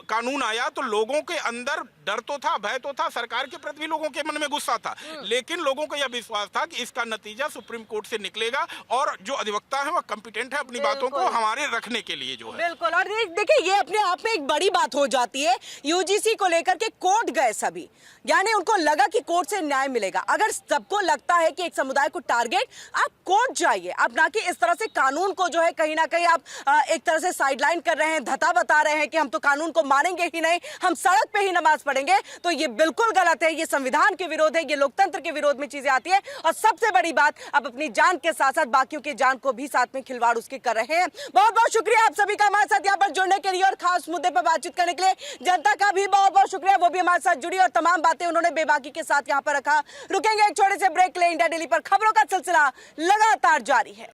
Speaker 11: कानून आया तो लोगों के अंदर डर तो था, भय तो था, सरकार के प्रति भी लोगों के मन में गुस्सा था, लेकिन लोगों को यह विश्वास था कि इसका नतीजा सुप्रीम कोर्ट से निकलेगा और जो अधिवक्ता है वह कंपिटेंट है अपनी बातों को हमारे रखने के लिए जो है।
Speaker 1: बिल्कुल। और देखिए, ये अपने आप में एक बड़ी बात हो जाती है। यूजीसी को लेकर के कोर्ट गए सभी, यानी उनको लगा कि कोर्ट से न्याय मिलेगा। अगर सबको लगता है कि एक समुदाय को टारगेट, आप कोर्ट जाइए, आप ना कि इस तरह से कानून को जो है कहीं ना कहीं आप एक तरह से साइडलाइन कर रहे हैं, धता बता रहे हैं कि हम तो कानून को मानेंगे ही नहीं, हम सड़क पे ही नमाज पढ़ेंगे। तो ये बिल्कुल गलत है, ये संविधान के विरोध है, ये लोकतंत्र के विरोध में चीजें आती है। और सबसे बड़ी बात, अब अपनी जान के साथ साथ बाकियों की जान को भी साथ में खिलवाड़ उसके कर रहे हैं। बहुत बहुत शुक्रिया आप सभी का हमारे साथ यहाँ पर जुड़ने के लिए और खास मुद्दे पर बातचीत करने के लिए। जनता का भी बहुत बहुत शुक्रिया, वो भी हमारे साथ जुड़ी और तमाम बातें उन्होंने बेबाकी के साथ यहाँ पर रखा। रुकेंगे एक छोटे से ब्रेक ले। इंडिया डेली पर खबरों का सिलसिला लगातार जारी है।